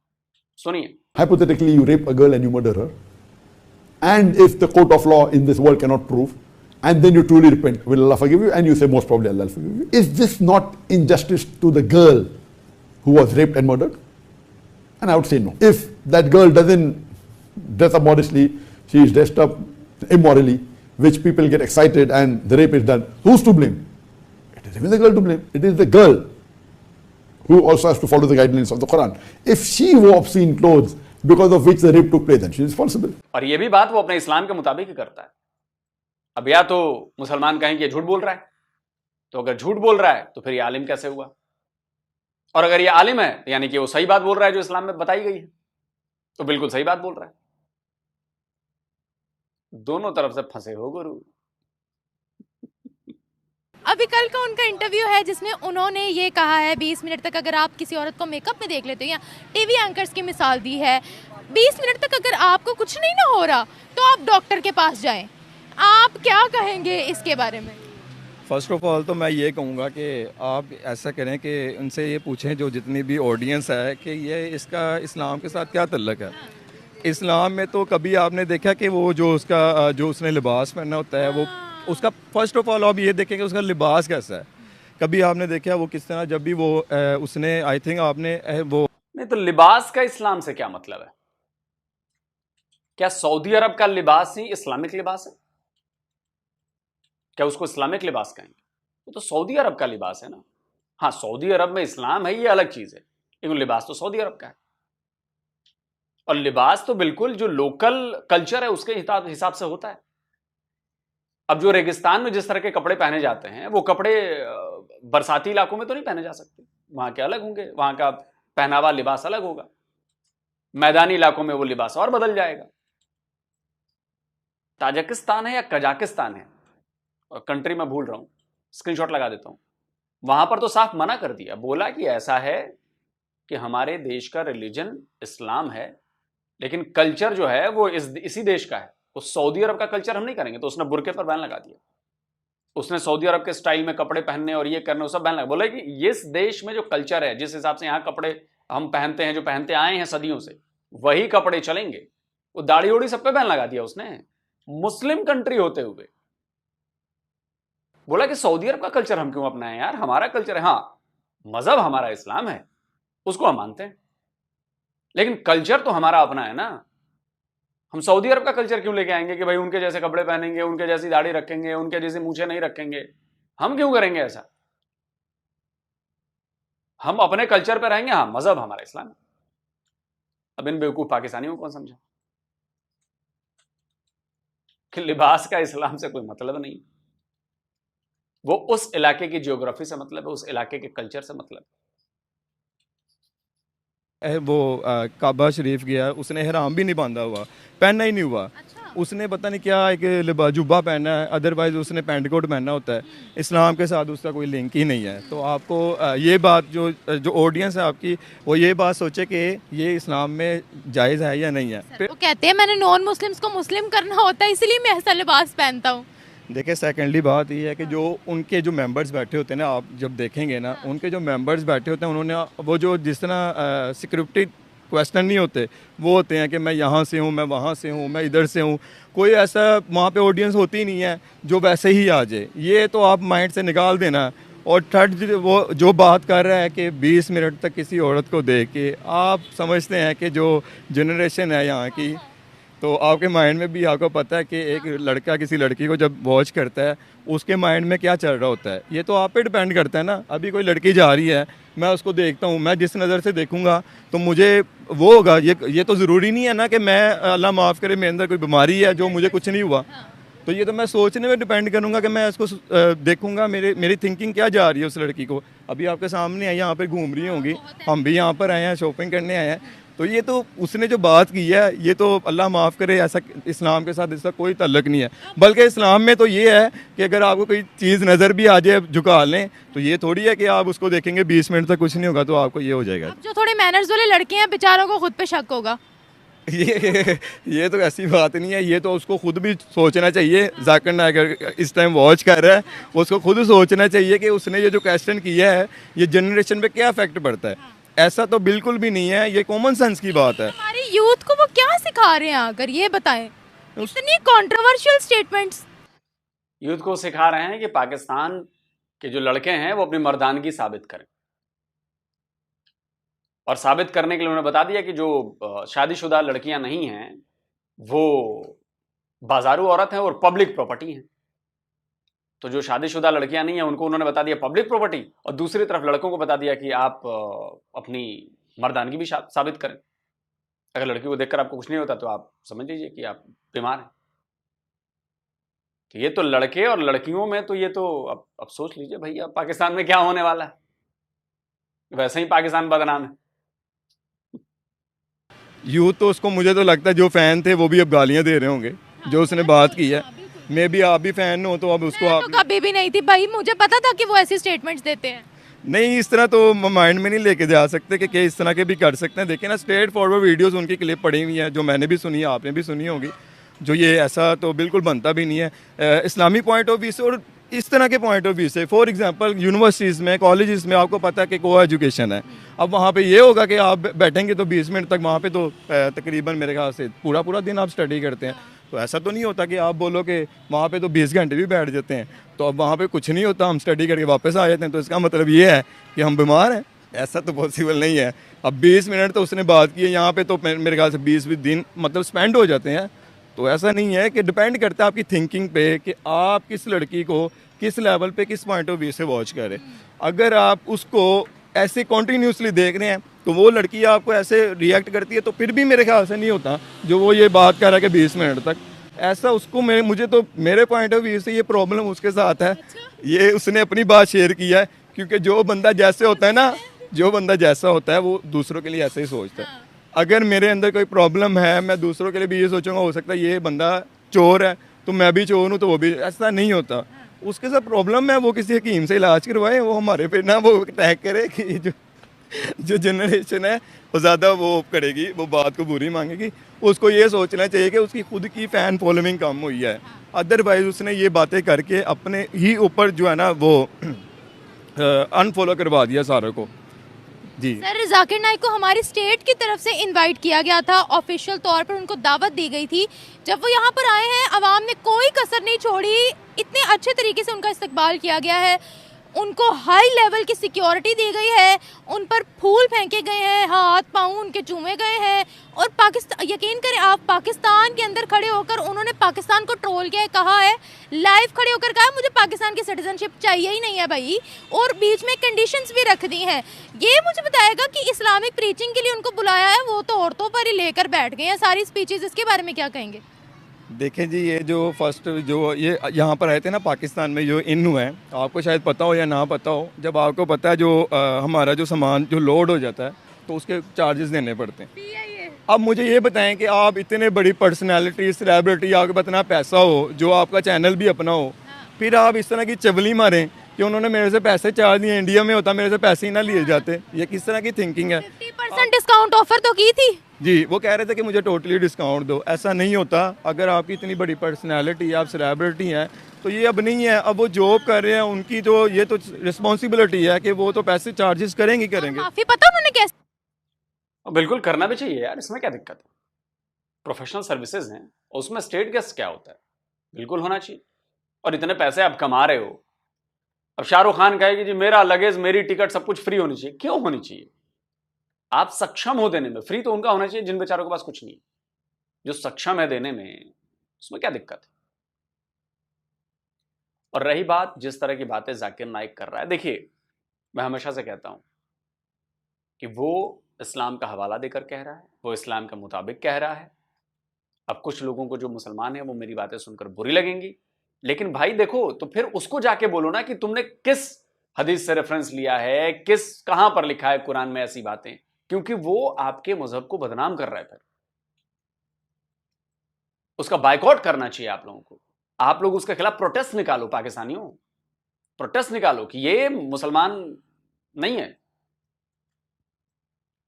सुनिए। Hypothetically, you rape a girl and you murder her, and if the court of law in this world cannot prove, and then you truly repent, will Allah forgive you? And you say, most probably Allah will forgive you. Is this not injustice to the girl who was raped and murdered? And I would say no. If that girl doesn't dress up modestly, she is dressed up immorally, which people get excited and the rape is done, who's to blame? It is even the girl to blame. It is the girl who also has to follow the guidelines of the Quran. If she wore obscene clothes because of which the rape took place, then she is responsible. और ये भी बात वो अपने इस्लाम के मुताबिक ही करता है। अब या तो मुसलमान कहेंगे झूठ बोल रहा है, तो अगर झूठ बोल रहा है तो फिर ये आलिम कैसे हुआ? और अगर ये आलिम है यानी कि वो सही बात बोल रहा है जो इस्लाम में बताई गई है, तो बिल्कुल सही बात बोल रहा है। दोनों तरफ से फंसे हो गुरु। अभी कल का उनका इंटरव्यू है जिसमें उन्होंने ये कहा है 20 मिनट तक अगर आप किसी औरत को मेकअप में देख लेते हो, या टीवी एंकर्स की मिसाल दी है, 20 मिनट तक अगर आपको कुछ नहीं ना हो रहा तो आप डॉक्टर के पास जाएं। आप क्या कहेंगे इसके बारे में? फ़र्स्ट ऑफ ऑल तो मैं ये कहूँगा कि आप ऐसा करें कि उनसे ये पूछें, जो जितनी भी ऑडियंस है, कि ये इसका इस्लाम के साथ क्या तल्लक है। इस्लाम में तो कभी आपने देखा कि वो जो उसने लिबास पहना होता है, वो उसका फर्स्ट ऑफ ऑल आप ये देखें कि उसका लिबास कैसा है। कभी आपने देखा वो किस तरह, जब भी वो उसने आई थिंक आपने वो नहीं, तो लिबास का इस्लाम से क्या मतलब है? क्या सऊदी अरब का लिबास ही इस्लामिक लिबास है? क्या उसको इस्लामिक लिबास कहेंगे? वो तो सऊदी अरब का लिबास है ना। हाँ, सऊदी अरब में इस्लाम है, ये अलग चीज है, लेकिन लिबास तो सऊदी अरब का है। और लिबास तो बिल्कुल जो लोकल कल्चर है उसके हिसाब से होता है। अब जो रेगिस्तान में जिस तरह के कपड़े पहने जाते हैं, वो कपड़े बरसाती इलाकों में तो नहीं पहने जा सकते, वहां के अलग होंगे, वहां का पहनावा लिबास अलग होगा। मैदानी इलाकों में वो लिबास और बदल जाएगा। ताजिकिस्तान है या कजाकिस्तान है, और कंट्री में भूल रहा हूं, स्क्रीनशॉट लगा देता हूं, वहां पर तो साफ मना कर दिया, बोला कि ऐसा है कि हमारे देश का रिलीजन इस्लाम है, लेकिन कल्चर जो है वो इसी देश का है, वो सऊदी अरब का कल्चर हम नहीं करेंगे। तो उसने बुर्के पर बैन लगा दिया, उसने सऊदी अरब के स्टाइल में कपड़े पहनने और ये करने, वो सब बैन लगा। बोला कि इस देश में जो कल्चर है, जिस हिसाब से यहाँ कपड़े हम पहनते हैं, जो पहनते आए हैं सदियों से, वही कपड़े चलेंगे। वो दाढ़ी ओढ़ी सब पे बैन लगा दिया उसने, मुस्लिम कंट्री होते हुए। बोला कि सऊदी अरब का कल्चर हम क्यों अपनाएं यार, हमारा कल्चर है, हाँ मजहब हमारा इस्लाम है, उसको हम मानते हैं, लेकिन कल्चर तो हमारा अपना है ना। हम सऊदी अरब का कल्चर क्यों लेके आएंगे कि भाई उनके जैसे कपड़े पहनेंगे, उनके जैसी दाढ़ी रखेंगे, उनके जैसे मूछें नहीं रखेंगे, हम क्यों करेंगे ऐसा? हम अपने कल्चर पे रहेंगे, हाँ मजहब हमारा इस्लाम है। अब इन बेवकूफ पाकिस्तानियों को कौन समझा कि लिबास का इस्लाम से कोई मतलब नहीं, वो उस इलाके की जियोग्राफी से मतलब है, उस इलाके के कल्चर से मतलब है। वो काबा शरीफ गया, उसने हराम भी नहीं बांधा हुआ, पहनना ही नहीं हुआ। उसने पता नहीं क्या एक जुब्बा पहना है, अदरवाइज उसने पैंट कोट पहनना होता है। इस्लाम के साथ उसका कोई लिंक ही नहीं है। तो आपको ये बात जो ऑडियंस है आपकी, वो ये बात सोचे कि ये इस्लाम में जायज़ है या नहीं है। वो कहते हैं मैंने नॉन मुस्लिम्स को मुस्लिम करना होता है, इसलिए मैं ऐसा लिबास पहनता हूँ। देखिए, सेकेंडली बात ये है कि जो उनके जो मेंबर्स बैठे होते हैं ना, आप जब देखेंगे ना, उनके जो मेंबर्स बैठे होते हैं, उन्होंने वो जो जिस तरह सिक्योरिटी क्वेश्चन नहीं होते, वो होते हैं कि मैं यहाँ से हूँ, मैं वहाँ से हूँ, मैं इधर से हूँ। कोई ऐसा वहाँ पे ऑडियंस होती ही नहीं है जो वैसे ही आ जाए। ये तो आप माइंड से निकाल देना। और थर्ड, वो जो बात कर रहा है कि 20 मिनट तक किसी औरत को देख के, आप समझते हैं कि जो जनरेशन है यहाँ की, तो आपके माइंड में भी आपको पता है कि एक लड़का किसी लड़की को जब वॉच करता है, उसके माइंड में क्या चल रहा होता है। ये तो आप पे डिपेंड करता है ना। अभी कोई लड़की जा रही है, मैं उसको देखता हूँ, मैं जिस नज़र से देखूंगा तो मुझे वो होगा। ये तो ज़रूरी नहीं है ना कि मैं, अल्लाह माफ़ करे, मेरे अंदर कोई बीमारी है जो मुझे कुछ नहीं हुआ। तो ये तो मैं सोचने में डिपेंड करूँगा कि मैं इसको देखूँगा, मेरी थिंकिंग क्या जा रही है उस लड़की को। अभी आपके सामने है, यहाँ पर घूम रही होंगी, हम भी यहाँ पर आए हैं, शॉपिंग करने आए हैं। तो ये तो उसने जो बात की है, ये तो अल्लाह माफ़ करे, ऐसा इस्लाम के साथ इसका कोई ताल्लुक नहीं है। बल्कि इस्लाम में तो ये है कि अगर आपको कोई चीज़ नज़र भी आ जाए झुका लें, तो ये थोड़ी है कि आप उसको देखेंगे 20 मिनट तक कुछ नहीं होगा तो आपको ये हो जाएगा। जो थोड़े मैनर्स वाले लड़के हैं, बेचारों को खुद पे शक होगा। ये तो ऐसी बात नहीं है। ये तो उसको खुद भी सोचना चाहिए। जाकिर नायक इस टाइम वॉच कर रहा है, उसको खुद सोचना चाहिए कि उसने ये जो क्वेश्चन किया है, ये जनरेशन पे क्या इफेक्ट पड़ता है। ऐसा तो बिल्कुल भी नहीं है, ये कॉमन सेंस की बात है। हमारी यूथ को वो क्या सिखा रहे हैं, अगर ये बताएं, इतनी कंट्रोवर्शियल स्टेटमेंट्स। यूथ को सिखा रहे हैं कि पाकिस्तान के जो लड़के हैं वो अपनी मर्दानगी साबित करें, और साबित करने के लिए उन्होंने बता दिया कि जो शादीशुदा लड़कियां नहीं हैं वो बाजारू औरत हैं और पब्लिक प्रॉपर्टी हैं। तो जो शादीशुदा लड़कियां नहीं हैं उनको उन्होंने बता दिया पब्लिक प्रॉपर्टी, और दूसरी तरफ लड़कों को बता दिया कि आप अपनी मर्दानगी भी साबित करें। अगर लड़की को देखकर आपको कुछ नहीं होता तो आप समझ लीजिए कि आप बीमार हैं। तो ये तो लड़के और लड़कियों में तो ये तो अब सोच लीजिए भैया पाकिस्तान में क्या होने वाला है। वैसे ही पाकिस्तान बदनाम है। यूथ तो उसको, मुझे तो लगता है जो फैन थे वो भी अब गालियां दे रहे होंगे जो उसने बात की है। मैं भी, आप भी फैन हो तो अब उसको मैं तो कभी भी नहीं थी भाई, मुझे पता था कि वो ऐसी स्टेटमेंट्स देते हैं। नहीं, इस तरह तो माइंड में नहीं लेके जा सकते कि इस तरह के भी कर सकते हैं। देखिए ना, स्ट्रेट फॉरवर्ड वीडियोस उनकी क्लिप पड़ी हुई है, जो मैंने भी सुनी है, आपने भी सुनी होगी। जो ये ऐसा तो बिल्कुल बनता भी नहीं है इस्लामी पॉइंट ऑफ व्यू से और इस तरह के पॉइंट ऑफ व्यू से। फॉर एग्जांपल, यूनिवर्सिटीज़ में, कॉलेजेस में आपको पता है कि को एजुकेशन है। अब वहाँ पे ये होगा कि आप बैठेंगे तो 20 मिनट तक, वहाँ पे तो तकरीबन मेरे ख्याल से पूरा दिन आप स्टडी करते हैं। तो ऐसा तो नहीं होता कि आप बोलो कि वहाँ पे तो 20 घंटे भी बैठ जाते हैं, तो अब वहाँ पे कुछ नहीं होता, हम स्टडी करके वापस आ जाते हैं। तो इसका मतलब ये है कि हम बीमार हैं। ऐसा तो पॉसिबल नहीं है। अब 20 मिनट तो उसने बात की है, यहाँ पे तो मेरे ख्याल से 20 दिन मतलब स्पेंड हो जाते हैं। तो ऐसा नहीं है, कि डिपेंड करता है आपकी थिंकिंग पे कि आप किस लड़की को किस लेवल पे, किस पॉइंट ऑफ व्यू से वॉच करें। अगर आप उसको ऐसे कॉन्टीन्यूसली देख रहे हैं तो वो लड़की आपको ऐसे रिएक्ट करती है, तो फिर भी मेरे ख्याल से नहीं होता जो वो ये बात कर रहा है कि 20 मिनट तक। ऐसा उसको मुझे तो मेरे पॉइंट ऑफ व्यू से ये प्रॉब्लम उसके साथ है। ये उसने अपनी बात शेयर की है, क्योंकि जो बंदा जैसे होता है ना, जो बंदा जैसा होता है वो दूसरों के लिए ऐसे ही सोचता है। अगर मेरे अंदर कोई प्रॉब्लम है, मैं दूसरों के लिए भी ये सोचूंगा हो सकता है ये बंदा चोर है तो मैं भी चोर हूँ, तो वो भी, ऐसा नहीं होता। उसके साथ प्रॉब्लम है, वो किसी हकीम से इलाज करवाए, वो हमारे पे ना वो अटैक करे कि जो जनरेशन है वो ज़्यादा वो करेगी, वो बात को बुरी मांगेगी। उसको ये सोचना चाहिए कि उसकी खुद की फ़ैन फॉलोइंग कम हुई है, अदरवाइज़ उसने ये बातें करके अपने ही ऊपर जो है ना वो अनफॉलो करवा दिया सारों को। जी सर, जाकिर नाइक को हमारी स्टेट की तरफ से इनवाइट किया गया था, ऑफिशियल तौर पर उनको दावत दी गई थी। जब वो यहाँ पर आए हैं, अवाम ने कोई कसर नहीं छोड़ी इतने अच्छे तरीके से उनका इस्तकबाल किया गया है, उनको हाई लेवल की सिक्योरिटी दी गई है, उन पर फूल फेंके गए हैं, हाथ पाँव उनके चूमे गए हैं। और पाकिस्तान, यकीन करें आप, पाकिस्तान के अंदर खड़े होकर उन्होंने पाकिस्तान को ट्रोल किया है, कहा है, लाइव खड़े होकर कहा है मुझे पाकिस्तान की सिटीजनशिप चाहिए ही नहीं है भाई, और बीच में कंडीशंस भी रख दी हैं। ये मुझे बताएगा कि इस्लामिक प्रीचिंग के लिए उनको बुलाया है, वो तो औरतों पर ही लेकर बैठ गए हैं सारी स्पीचेस। इसके बारे में क्या कहेंगे? देखें जी, ये जो फर्स्ट जो ये यहाँ पर आए थे ना पाकिस्तान में, जो इन हुए हैं, आपको शायद पता हो या ना पता हो, जब आपको पता है जो हमारा जो सामान जो लोड हो जाता है तो उसके चार्जेस देने पड़ते हैं। अब मुझे ये बताएं कि आप इतने बड़ी पर्सनैलिटी, सेलिब्रिटी, आपके पास इतना पैसा हो, जो आपका चैनल भी अपना हो, फिर आप इस तरह की चवली मारें कि उन्होंने मेरे से पैसे चार्ज दिए, इंडिया में होता मेरे से पैसे ही ना लिए जाते। ये किस तरह की थिंकिंग है? 50% डिस्काउंट ऑफर तो की थी जी, वो कह रहे थे कि मुझे टोटली डिस्काउंट दो। ऐसा नहीं होता। अगर आपकी इतनी बड़ी पर्सनैलिटी, आप सेलिब्रिटी हैं, तो ये अब नहीं है। अब वो जॉब कर रहे हैं, उनकी जो ये तो रिस्पॉन्सिबिलिटी है कि वो तो पैसे चार्जेस करेंगे करेंगे। माफी पता उन्होंने कैसे? बिल्कुल करना भी चाहिए यार, इसमें क्या दिक्कत है? प्रोफेशनल सर्विसेज हैं, उसमें स्टेट गेस्ट क्या होता है, बिल्कुल होना चाहिए। और इतने पैसे आप कमा रहे हो, अब शाहरुख खान कहे कि जी मेरा लगेज, मेरी टिकट, सब कुछ फ्री होनी चाहिए। क्यों होनी चाहिए? आप सक्षम हो देने में, फ्री तो उनका होना चाहिए जिन बेचारों के पास कुछ नहीं है। जो सक्षम है देने में, उसमें क्या दिक्कत है? और रही बात जिस तरह की बातें जाकिर नाइक कर रहा है, देखिए मैं हमेशा से कहता हूं कि वो इस्लाम का हवाला देकर कह रहा है, वो इस्लाम के मुताबिक कह रहा है। अब कुछ लोगों को जो मुसलमान है वो मेरी बातें सुनकर बुरी लगेंगी, लेकिन भाई देखो, तो फिर उसको जाके बोलो ना कि तुमने किस हदीस से रेफरेंस लिया है, कहां पर लिखा है कुरान में ऐसी बातें, क्योंकि वो आपके मजहब को बदनाम कर रहा है। फिर उसका बाइकआउट करना चाहिए आप लोगों को। आप लोग उसके खिलाफ प्रोटेस्ट निकालो, पाकिस्तानियों प्रोटेस्ट निकालो कि ये मुसलमान नहीं है।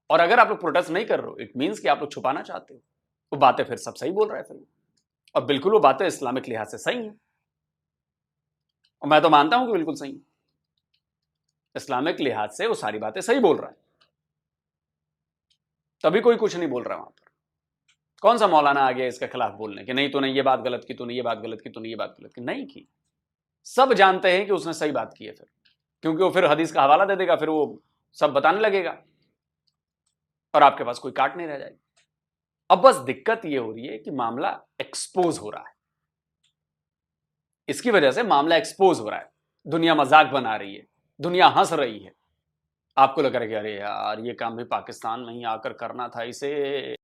और अगर आप लोग प्रोटेस्ट नहीं कर रहे हो, इट मींस कि आप लोग छुपाना चाहते हो। वो बातें फिर सब सही बोल रहे हैं फिर, और बिल्कुल वो बातें इस्लामिक लिहाज से सही हैं, और मैं तो मानता हूं कि बिल्कुल सही है। इस्लामिक लिहाज से वो सारी बातें सही बोल रहा है, तभी कोई कुछ नहीं बोल रहा वहां पर। कौन सा मौलाना आ गया इसके खिलाफ बोलने कि नहीं तूने ये बात गलत की, तूने ये बात गलत की, तूने ये बात गलत की? नहीं की। सब जानते हैं कि उसने सही बात की है फिर, क्योंकि वो फिर हदीस का हवाला दे देगा, फिर वो सब बताने लगेगा और आपके पास कोई काट नहीं रह जाएगी। अब बस दिक्कत ये हो रही है कि मामला एक्सपोज हो रहा है, इसकी वजह से मामला एक्सपोज हो रहा है। दुनिया मजाक बना रही है, दुनिया हंस रही है। आपको लग रहा है कि अरे यार ये काम भी पाकिस्तान में ही आकर करना था इसे।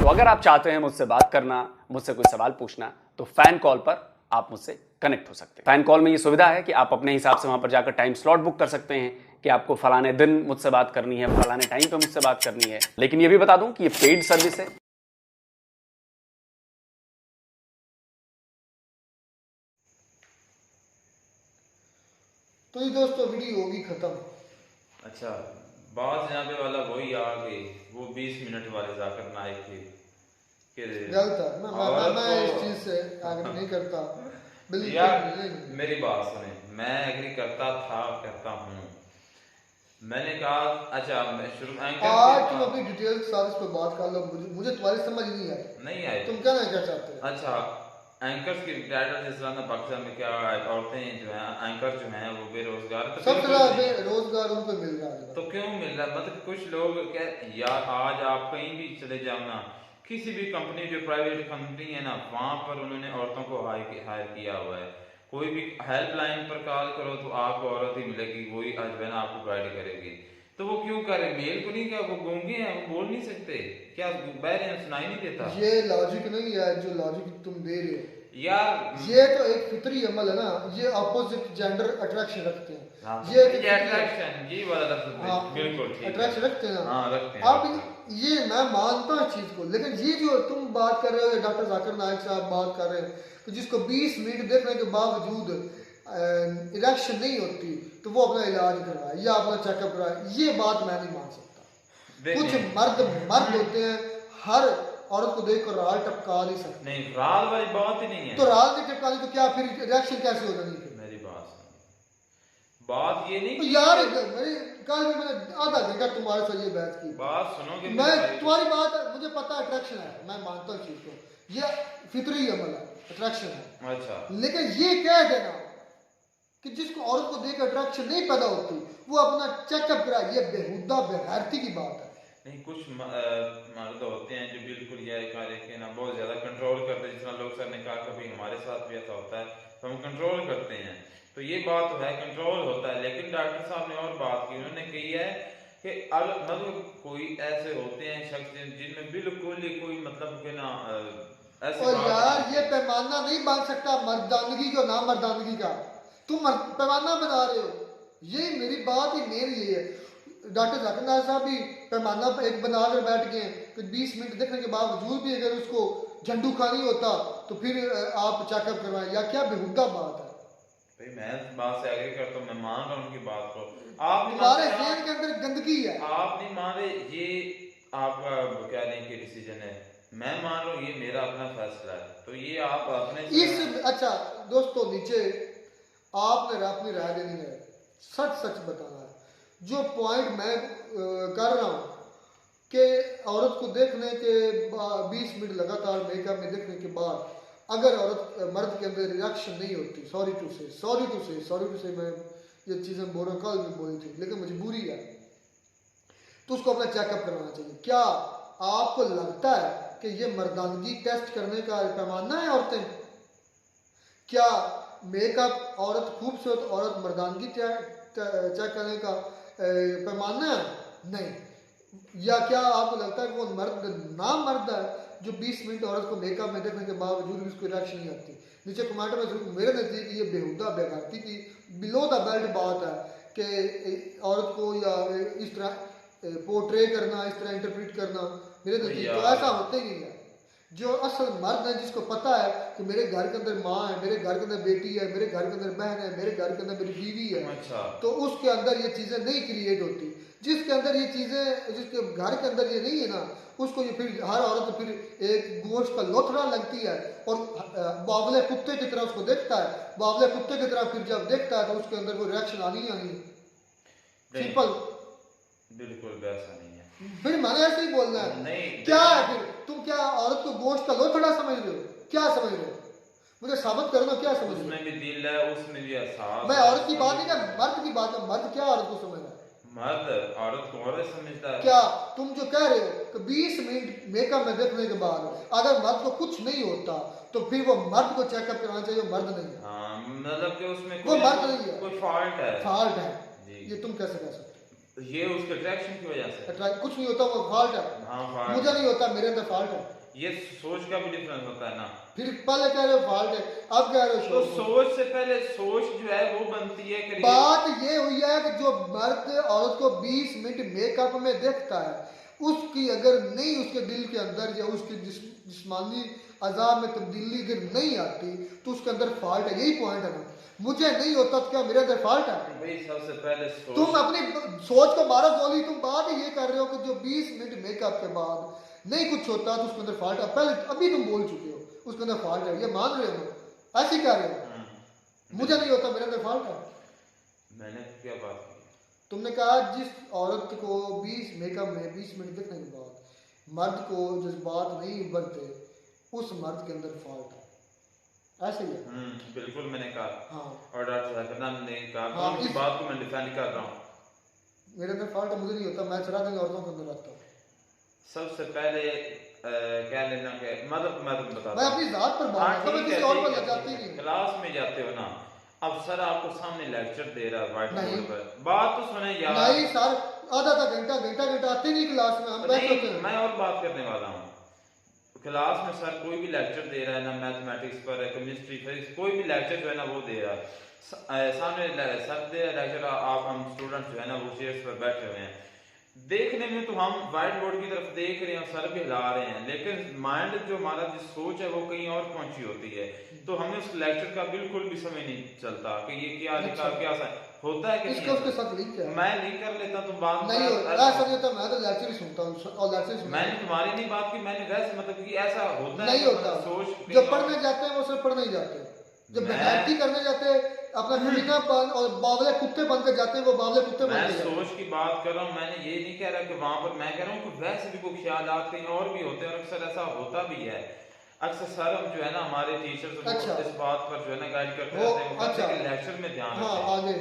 तो अगर आप चाहते हैं मुझसे बात करना, मुझसे कोई सवाल पूछना, तो फैन कॉल पर आप मुझसे कनेक्ट हो सकते हैं। फैन कॉल में ये सुविधा है कि आप अपने हिसाब से वहां पर जाकर टाइम स्लॉट बुक कर सकते हैं कि आपको फलाने दिन मुझसे बात करनी है, फलाने टाइम पे मुझसे बात करनी है। लेकिन ये भी बता दूं कि ये पेड सर्विस है। तो ये दोस्तों वीडियो होगी खत्म। अच्छा, बात यहाँ पे वाला वही आ गई, वो 20 मिनट वाले जाकिर नाइक की गलत है। मैं इस चीज से आगे नहीं करता बिल्कुल। यार मेरी बात सुने, मैं एग्री करता हूँ। मैंने कहा अच्छा मैं शुरू आज तुम अपनी डिटेल के साथ इस पर बात कर लो, मुझे तुम्हारी समझ नहीं आई तुम क्या चाहते हो। अच्छा, एंकर्स की टाइटल जिस तरह पाकिस्तान में क्या औरतें जो है एंकर जो हैं वो बेरोजगार, तो सब तरह बेरोजगार उनको मिल रहा है। तो क्यों मिल रहा है? मतलब कुछ लोग क्या यार, आज आप कहीं भी चले जाओ ना, किसी भी कंपनी जो प्राइवेट कंपनी है ना, वहाँ पर उन्होंने औरतों को हायर किया हुआ है। कोई भी हेल्पलाइन पर कॉल करो तो आपको औरत ही मिलेगी, वही हस्बैंड आपको गाइड करेगी। तो वो क्यों करे? मेल को नहीं, क्या वो गूंगे हैं, वो बोल नहीं सकते क्या? बहरे हैं, सुनाई नहीं देता। ये लॉजिक नहीं है जो लॉजिक तुम दे रहे हो यार। ये तो एक फितरी अमल है ना, ये अपोजिट जेंडर अट्रैक्शन रखते हैं। ये अट्रैक्शन, ये वाला लफ्ज़ बिल्कुल ठीक है, अट्रैक्शन रखते हैं ना। हाँ रखते हैं। अब ये मैं मानता हूँ चीज को, लेकिन ये जो तुम बात कर रहे हो, डॉक्टर जाकिर नाइक साहब बात कर रहे हैं कि जिसको 20 मिनट देखने के बावजूद इरेक्शन नहीं होती तो वो अपना इलाज करवाए या अपना चेकअप कराए, ये बात मैं नहीं मान सकता। कुछ मर्द होते हैं, हर औरत को देखकर राल टपका नहीं सकते। नहीं, राल वाली बात ही नहीं है। तो राल नहीं टपकानी तो क्या फिर रिएक्शन कैसे होगा? नहीं फिर मेरी बात ये नहीं तो यार, मेरी कल भी मैंने आधा घंटा तुम्हारे साथ ये बात की। बात सुनोगे? मैं तुम्हारी बात, मुझे पता है अट्रैक्शन है, मैं मानता हूँ चीज को, ये फितरी अमल है, अट्रैक्शन है। अच्छा, लेकिन ये कह देना कि जिसको औरत को देख अट्रैक्शन नहीं पैदा होती वो अपना चेकअप कराए, ये बेहुदा बेगैरती की बात है। नहीं, कुछ मर्द होते हैं जो बिल्कुल यह कार्य के ना बहुत ज्यादा कंट्रोल करते हैं। जिस तरह लोग सर ने कहा कभी हमारे साथ भी ऐसा होता है तो हम कंट्रोल करते हैं, तो ये बात तो है, कंट्रोल होता है। लेकिन डॉक्टर साहब ने और बात की, उन्होंने कही है कि मतलब कोई ऐसे होते हैं शख्स जिनमें बिल्कुल ही कोई मतलब के ना ऐसे। और यार ये पैमाना नहीं बन सकता मर्दानगी को ना मर्दानगी का, तुम पैमाना बना रहे हो। यही मेरी बात ही मेन यही है। डॉक्टर जाकिर नाइक साहब भी पैमाना एक बनाकर बैठ गए कि 20 मिनट देखने के बावजूद भी अगर उसको झंडू खानी होता तो फिर आप चेकअप करवाएं, या क्या बेहुदा बात है। भाई मैं बात से एग्री करता हूँ, मैं मान रहा हूँ उनकी बात को। आप तुम्हारे जेल के अंदर गंदगी है, आप नहीं मान रहे, ये आपका क्या नहीं कि डिसीजन है, मैं मान रहा हूँ ये मेरा अपना फैसला है, तो ये आप अपने इस अच्छा दोस्तों नीचे आपने अपनी राय देनी है, सच बताना है। जो पॉइंट मैं कर रहा हूँ कि औरत को देखने के 20 मिनट लगातार मेकअप में देखने के बाद अगर औरत मर्द के अंदर रिएक्शन नहीं होती, सॉरी टू से मैं ये चीज़ें बोल रहा हूँ, कल भी बोली थी, लेकिन मजबूरी है, तो उसको अपना चेकअप करवाना चाहिए। क्या आपको लगता है कि ये मर्दानगी टेस्ट करने का पैमाना है औरतें? क्या मेकअप औरत, खूबसूरत औरत मर्दानगी चेक करने का पैमाना है? नहीं। या क्या आपको लगता है कि वो मर्द ना मर्द है जो 20 मिनट औरत को मेकअप में देखने के बावजूद भी उसको रिएक्शन नहीं आती? नीचे कमेंट में जरूर, मेरे नज़दीक ये बेहुदा बेगारती की बिलो द बेल्ट बात है कि औरत को या इस तरह पोर्ट्रे करना, इस तरह इंटरप्रेट करना, मेरे नज़दीक तो ऐसा होते ही है। जो असल मर्द है, जिसको पता है कि मेरे घर के अंदर माँ है, मेरे घर के अंदर बेटी है, मेरे घर के अंदर बहन है, मेरे घर के अंदर मेरी बीवी है, अच्छा, तो उसके अंदर ये चीज़ें नहीं क्रिएट होती। जिसके अंदर ये चीज़ें, जिसके घर के अंदर ये नहीं है ना, उसको ये फिर हर औरत फिर एक गोश्त का लोथड़ा लगती है और बावले कुत्ते की तरह उसको देखता है। बावले कुत्ते की तरह फिर जब देखता है तो उसके अंदर वो रिएक्शन आनी सिंपल। बिल्कुल वैसा नहीं है। फिर मैंने ऐसे ही बोलना है। नहीं, क्या है फिर? तुम क्या औरत को गोश्त का लोथड़ा समझ रहे हो? क्या समझ रहे हो? मुझे साबित करना, क्या समझ रहे हो? उसमें भी दिल है, उसमें भी एहसास। मैं औरत की बात नहीं कर, मर्द की बात है। मर्द क्या औरत को समझ रहा है? मर्द औरत को औरत समझता है। क्या तुम जो कह रहे हो कि 20 मिनट मेकअप में देखने के बाद अगर मर्द को कुछ नहीं होता तो फिर वो मर्द को चेकअप कराना चाहिए, वो मर्द नहीं है। हाँ, मतलब कि उसमें वो मर्द नहीं है, कोई फॉल्ट है। फॉल्ट है ये तुम कैसे कह सकते हो? ये उसके अट्रैक्शन की वजह से कुछ नहीं होता, वो फॉल्ट है। हाँ, फॉल्ट मुझे नहीं होता, मेरे अंदर फॉल्ट है। ये सोच का भी डिफरेंस होता है ना। फिर पहले कह रहे हो फॉल्ट है, अब कह रहे हो तो शौक। सोच से पहले सोच जो है वो बनती है कि बात ये हुई है कि जो मर्द औरत को 20 मिनट मेकअप में देखता है, उसकी अगर नहीं उसके दिल के अंदर या उसके जिस्मानी अज़ाब में तब्दीली अगर नहीं आती तो उसके अंदर फॉल्ट है। यही पॉइंट है ना, मुझे नहीं होता तो क्या मेरे अंदर फॉल्ट है? भाई सबसे पहले सोच। तुम अपनी सोच को 12 गोली, तुम बात ये कर रहे हो कि जो 20 मिनट मेकअप के बाद नहीं कुछ होता तो उसके अंदर फॉल्ट है। पहले अभी तुम बोल चुके हो उसके अंदर फॉल्ट है, ये मान रहे हो, ऐसे ही कह रहे हो मुझे नहीं होता मेरे अंदर फॉल्ट है। मैंने क्या बात की? तुमने कहा जिस औरत को 20 मेकअप में 20 मिनट देखने के बाद मर्द को जज्बात नहीं उभरते, उस मर्द के अंदर फॉल्ट है, ऐसे ही है। बिल्कुल मैंने कहा। हाँ, और डॉक्टर साहब ने कहा हाँ, इस बात को मैं डिफेंड कर रहा हूँ। मेरे अंदर फॉल्ट है, मुझे नहीं होता, मैं 14 औरतों के अंदर रखता हूँ। सबसे पहले क्या लेना के मतलब मैं तुम्हें बताता मैं अपनी जात पर बात करता हूं, मैं किसी और पर जाती नहीं। क्लास में जाते हो ना, अब सर आपको सामने लेक्चर दे रहा है व्हाइट नहीं। बोर्ड पर, बात तो सुने यार। नहीं सर, आधा घंटा आते नहीं क्लास में, हम बैठे नहीं, होते हैं। मैं और बात करने वाला हूँ। क्लास में सर कोई भी लेक्चर दे रहा है ना, मैथमेटिक्स पर है, केमिस्ट्री, फिजिक्स, कोई भी लेक्चर जो है ना वो दे रहा है, सामने सर दे रहा है लेक्चर, आप हम स्टूडेंट जो है ना वो चेयर्स पर बैठे हुए हैं। देखने में तो हम व्हाइट बोर्ड की तरफ देख रहे हैं, सर भी हिला रहे हैं, लेकिन माइंड जो हमारा जो सोच है वो कहीं और पहुंची होती है। तो हमें उस लेक्चर का बिल्कुल भी समझ नहीं चलता कि ये क्या लिखा, क्या होता है कि इसका उसके साथ लिंक है। मैं लिंक कर लेता तो बात नहीं ऐसा नहीं होता, मैं तो लेक्चर ही सुनता हूँ और लेक्चर सुनता हूँ। मैंने तुम्हारी नहीं बात की, मैंने वैसे मतलब कि ऐसा होता है नहीं होता। सोच जो पढ़ने जाते हैं वो सिर्फ पढ़ने ही जाते हैं, जब बेगारती करने जाते हैं अपना कमीना बन और बावले कुत्ते बन कर जाते हैं, वो बावले कुत्ते बन मैं के जाते हैं। सोच की बात कर रहा हूँ, मैंने ये नहीं कह रहा कि वहां पर, मैं कह रहा हूँ कि वैसे भी कोई ख्यालात कहीं और भी होते हैं और अक्सर ऐसा होता भी है। अक्सर सर हम जो है ना हमारे टीचर्स अच्छा। इस बात पर जो है ना गाइड करते वो रहते हैं, वो कहते हैं अच्छा। कि लेक्चर में ध्यान हाँ रखें। आगे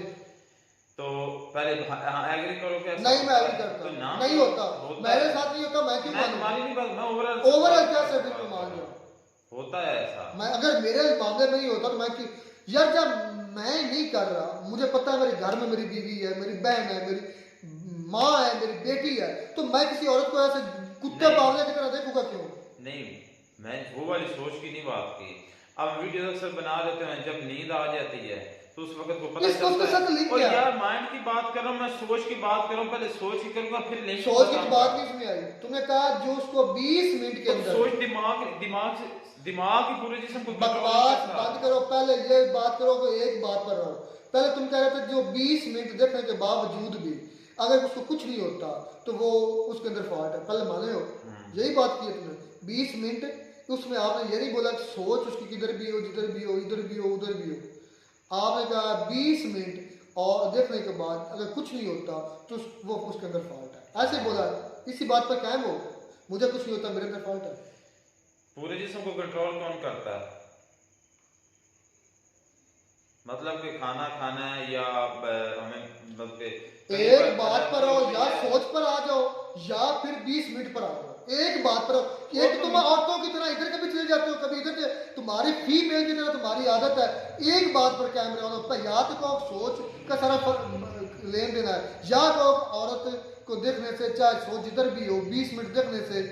तो पहले एग्री करो क्या? नहीं, मैं एग्री करता तो हूँ, ना नहीं होता, मेरे है। साथ नहीं होता, मैं क्यों मैं मानूं? तुम्हारी नहीं बात, मैं ओवरऑल क्या सेटिंग में मान रहा हूँ, होता है ऐसा। मैं अगर मेरे मामले में नहीं होता तो मैं यार जब मैं नहीं कर रहा, मुझे पता है मेरे घर में मेरी बीवी है, मेरी बहन है, मेरी माँ है, मेरी बेटी है, तो मैं किसी औरत को ऐसे कुत्ते बावले की तरह देखूंगा क्यों? नहीं, मैं वो वाली सोच की नहीं बात की। अब वीडियो अक्सर बना लेते हैं, जब नींद आ जाती है तो उस वक्त को पता इसको उसके साथ लिंक और क्या है? यार माइंड की बात कर रहा हूँ, मैं सोच की बात कर रहा हूँ, पहले सोच ही करूंगा फिर लिंक। सोच की बात नहीं इसमें आई, तुमने कहा जो उसको 20 मिनट के अंदर सोच दिमाग की पूरे जिस्म को बकवास बंद करो, पहले ये बात करो कि एक बात पर रहो। पहले तुम कह रहे थे जो 20 मिनट देखने के बावजूद भी अगर उसको कुछ नहीं होता तो वो उसके अंदर फॉल्ट है, पहले माने हो? यही बात की है तुमने 20 मिनट, उसमें आपने ये नहीं बोला कि सोच उसकी किधर भी हो, जिधर भी हो, इधर भी हो, उधर भी हो। आपने कहा 20 मिनट और देखने के बाद अगर कुछ नहीं होता तो वो उसके अंदर फॉल्ट है, ऐसे बोला। इसी बात पर कायम हो, मुझे कुछ नहीं होता मेरे अंदर फॉल्ट है। पूरे जिस्म को कंट्रोल कौन करता है? मतलब कि खाना खाना है या हमें मतलब कि एक बात पर आओ, या सोच पर आ जाओ या फिर 20 मिनट पर आ जाओ, एक बात पर आओ। एक तुम औरतों की तरह इधर कभी चले जाते हो, कभी इधर से, तुम्हारी फीमेल की तरह तुम्हारी आदत है एक बात पर कायम रहना। या तो को सोच का सारा लेन देना है, या तो औरत को देखने से, चाहे सोच जिधर भी हो, 20 मिनट देखने से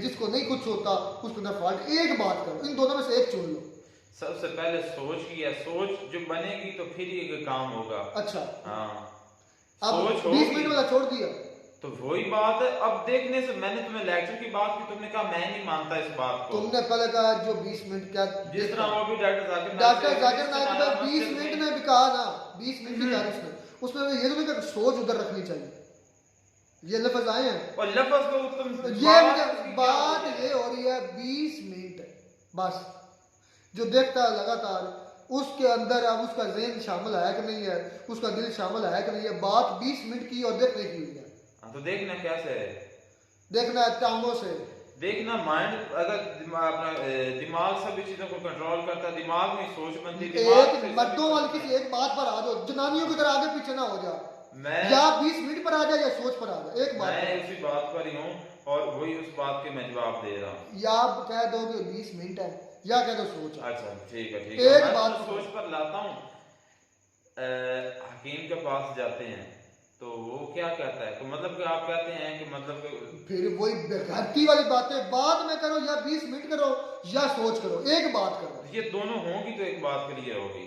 जिसको नहीं कुछ होता उसके अंदर फॉल्ट। एक बात करो, इन दोनों में से एक चुन लो। सबसे पहले सोच की है, सोच जो बनेगी तो फिर ये काम होगा। अच्छा, हाँ, अब सोच 20 मिनट वाला छोड़ दिया तो वही बात है। अब देखने से, मैंने तुम्हें लेक्चर की बात की, तुमने कहा मैं नहीं मानता इस बात को। तुमने पहले कहा जो 20 मिनट क्या, जिस तरह वो भी डॉक्टर जाकिर नायक ने 20 मिनट में भी कहा ना, 20 मिनट भी कहा उसने ये तो नहीं कहा सोच उधर रखनी चाहिए, ये लफ्ज आए हैं। और लफ्ज को तुम ये बात ये हो रही है 20 मिनट बस, जो देखता है लगातार उसके अंदर अब उसका ज़हन शामिल है कि नहीं है, उसका दिल शामिल है कि नहीं है। बात 20 मिनट की और देखने की हुई है। तो देखना कैसे है? देखना है टांगों से देखना। माइंड अगर अपना दिमाग सभी चीजों को कंट्रोल करता है, दिमाग में सोच बनती है। एक मर्दों वाली किसी एक बात पर आ जाओ, जनानियों की तरह आगे पीछे ना हो जा, या 20 मिनट पर आ जाए या सोच पर आ जाए, एक बात। मैं उसी बात पर ही हूँ और वही उस बात के मैं जवाब दे रहा हूँ। या आप कह दो कि 20 मिनट है या कह दो सोच। अच्छा ठीक है, ठीक एक है। बात सोच पर लाता हूँ। हकीम के पास जाते हैं तो वो क्या कहता है? तो मतलब कि आप कहते हैं कि मतलब कि फिर वही बेगैरती वाली बातें बाद में करो, या 20 मिनट करो या सोच करो, एक बात करो। ये दोनों होंगी तो एक बात क्लियर होगी।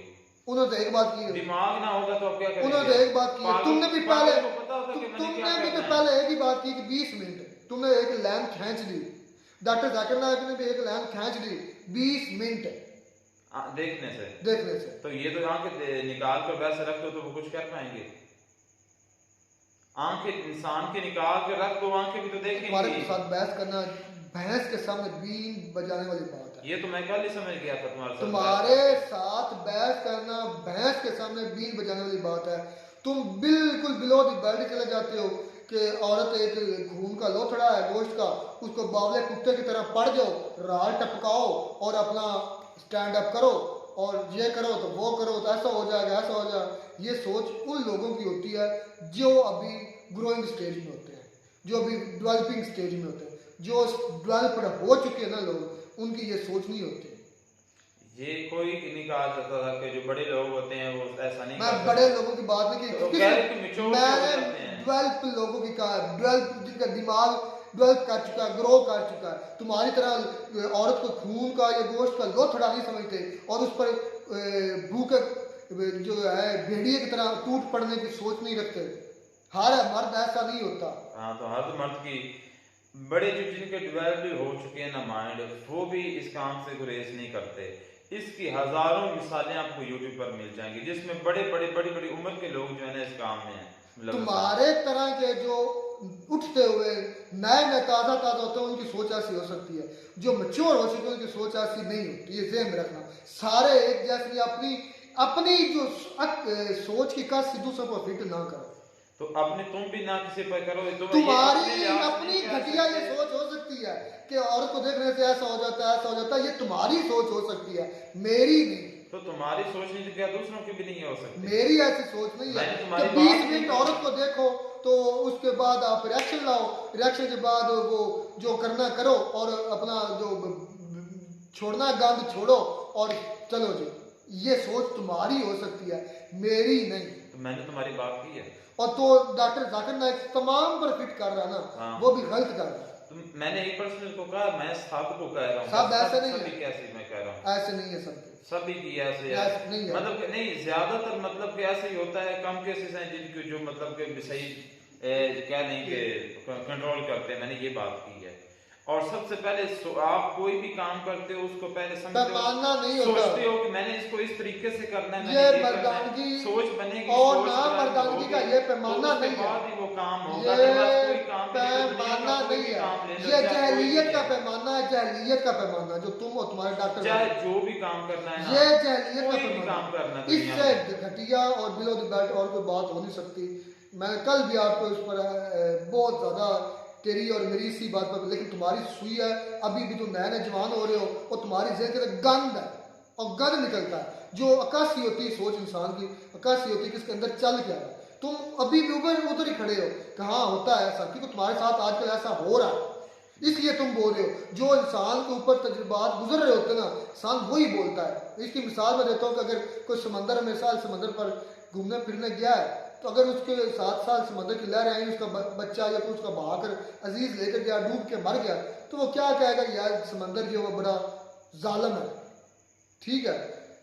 उन्होंने तो एक बात की है, दिमाग ना होगा तो आप क्या करेंगे? उन्होंने तो एक बात की है, तुमने भी पहले पागल को पता होता कि मैंने क्या तुमने भी तो कहना है। पहले एक ही बात की कि 20 मिनट, तुमने एक लाइन खींच दी, डॉक्टर जाकिर नायक ने भी एक लाइन खींच दी 20 मिनट देखने से। देखने से। तो ये तो आंखें निकाल कर वैसे रख दो तो वो कुछ कर पाएंगे? आंखें इंसान के निकाल के रख दो, आंखें भी तो तुम्हारे देखेंगी। साथ बहस करना भैंस के सामने बीन बजाने वाली बात है। ये तो मैं कल ही समझ गया था तुम्हारे साथ। तुम्हारे साथ बहस करना भैंस के सामने बीन बजाने वाली बात है। तुम बिल्कुल बिलो द बेल्ट चले जाते हो कि औरत एक खून का लोथड़ा है गोश्त का, उसको बावले कुत्ते की तरह पड़ जाओ, राल टपकाओ और अपना स्टैंड अप करो और ये करो तो वो करो तो ऐसा हो जाएगा, ऐसा हो जाएगा। ये सोच उन लोगों की होती है जो अभी ग्रोइंग स्टेज में होते हैं, जो अभी डेवलपिंग स्टेज में होते हैं, जो डेवलप्ड हो चुके हैं ना लोग, उनकी ये सोच नहीं होती। ये कोई नहीं कहा जाता था कि जो बड़े लोग होते हैं वो ऐसा नहीं मैं करते। बड़े लोगों की बात नहीं तो की, कह रहे कि mature हो मैंने जाते हैं। डेवलप लोगों की कहा, डेवलप जिनका दिमाग डेवलप कर चुका है, ग्रो कर चुका है। तुम्हारी तरह औरत को खून का या गोश्त का लोथड़ा नहीं समझते और उस पर भूख जो है भेड़िए की तरह टूट पड़ने की सोच नहीं रखते। हर मर्द ऐसा नहीं होता। हाँ, तो हर मर्द की बड़े जो जिनके डेवलप हो चुके हैं ना माइंड, वो भी इस काम से गुरेज नहीं करते। इसकी हजारों मिसालें आपको यूट्यूब पर मिल जाएंगी जिसमें बड़े बड़े बड़ी बड़ी उम्र के लोग जो है ना इस काम में हैं। तुम्हारे तरह के जो उठते हुए नए नए ताज़ा होते हैं उनकी सोच ऐसी हो सकती है, जो मैच्योर हो चुके हैं उनकी सोच ऐसी नहीं होती। ये ज़हन में रखना। सारे एक जैसे अपनी अपनी जो सोच की कस दूसरों पर फिट ना करो। तो अपने तुम भी ना किसी पर करो। तुम्हारी अपनी घटिया ये सोच हो सकती है कि औरत को देखने से ऐसा हो जाता है, ऐसा हो जाता है, ये तुम्हारी सोच हो सकती है, मेरी नहीं। तो तुम्हारी सोच नहीं तो क्या दूसरों की भी नहीं हो सकती? मेरी ऐसी सोच नहीं है तुम्हारी कि 20 मिनट औरत को देखो तो उसके बाद आप रिएक्शन लाओ, रिएक्शन के बाद वो जो करना करो और अपना जो छोड़ना गंद छोड़ो और चलो जी। ये सोच तुम्हारी हो सकती है, मेरी नहीं। तो मैंने तुम्हारी बात की है और तो डॉक्टर जाकिर नाइक तमाम पर फिट कर रहा है ना। हाँ। वो भी गलत कर रहा है। तो मैंने एक पर्सन को कहा, मैं सब को कह रहा हूँ। सब ऐसे नहीं सभी है। कैसे मैं कह रहा हूँ ऐसे नहीं है सब सभी की ऐसे ऐसे नहीं है। मतलब कि नहीं, ज्यादातर मतलब कि ऐसे ही होता है। कम केसेस हैं जिनके जो मतलब कि सही क्या नहीं कि कंट्रोल करते हैं। मैंने ये बात की है। और सबसे पहले आप कोई भी काम करते हो उसको पहले पैमाना नहीं होता। सोचते हो कि मैंने इसको इस तरीके से करना है, ये मर्दानगी सोच बनेगी और सोच ना मर्दानगी का ये पैमाना तो नहीं है। बाद ही वो काम होगा। ये अदरवाइज कोई काम नहीं, दुनिया का पैमाना कोई नहीं भी काम ले है, लो, ये चाहे कोई जहलियत भी का है। पैमाना है, जहलियत का पैमाना जो तुम और तुम्हारे डॉक्टर चाहे जो भी काम करना है ना, ये जहलियत का कोई भी काम करना पैमाना। दुनिया इससे घटिया और बिलो द बेल्ट और कोई बात हो नहीं सकती। मैं कल भी आपको इस पर बहुत ज्यादा तेरी और मेरी इसी बात पर, लेकिन तुम्हारी सुई है, अभी भी तुम नए नए जवान हो रहे हो और तुम्हारी जेहन के अंदर गंद है और गंद निकलता है। जो अक्सी होती है सोच इंसान की, अक्सी होती है कि इसके अंदर चल क्या है। तुम अभी भी उधर ही खड़े हो, कहाँ होता है ऐसा, क्योंकि तुम्हारे साथ आजकल ऐसा हो रहा है इसलिए तुम बोल रहे हो। जो इंसान के ऊपर तजुर्बात गुजर रहे होते ना, इंसान वही बोलता है। इसकी मिसाल मैं देता हूँ कि अगर कोई समंदर में साल समंदर पर घूमने फिरने गया है, तो अगर उसके 7 साल समंदर की लहर आई, उसका बच्चा या तो उसका बहाकर अजीज लेकर गया, डूब के मर गया, तो वो क्या कहेगा, यार समंदर जो है वो बड़ा जालिम है। ठीक है।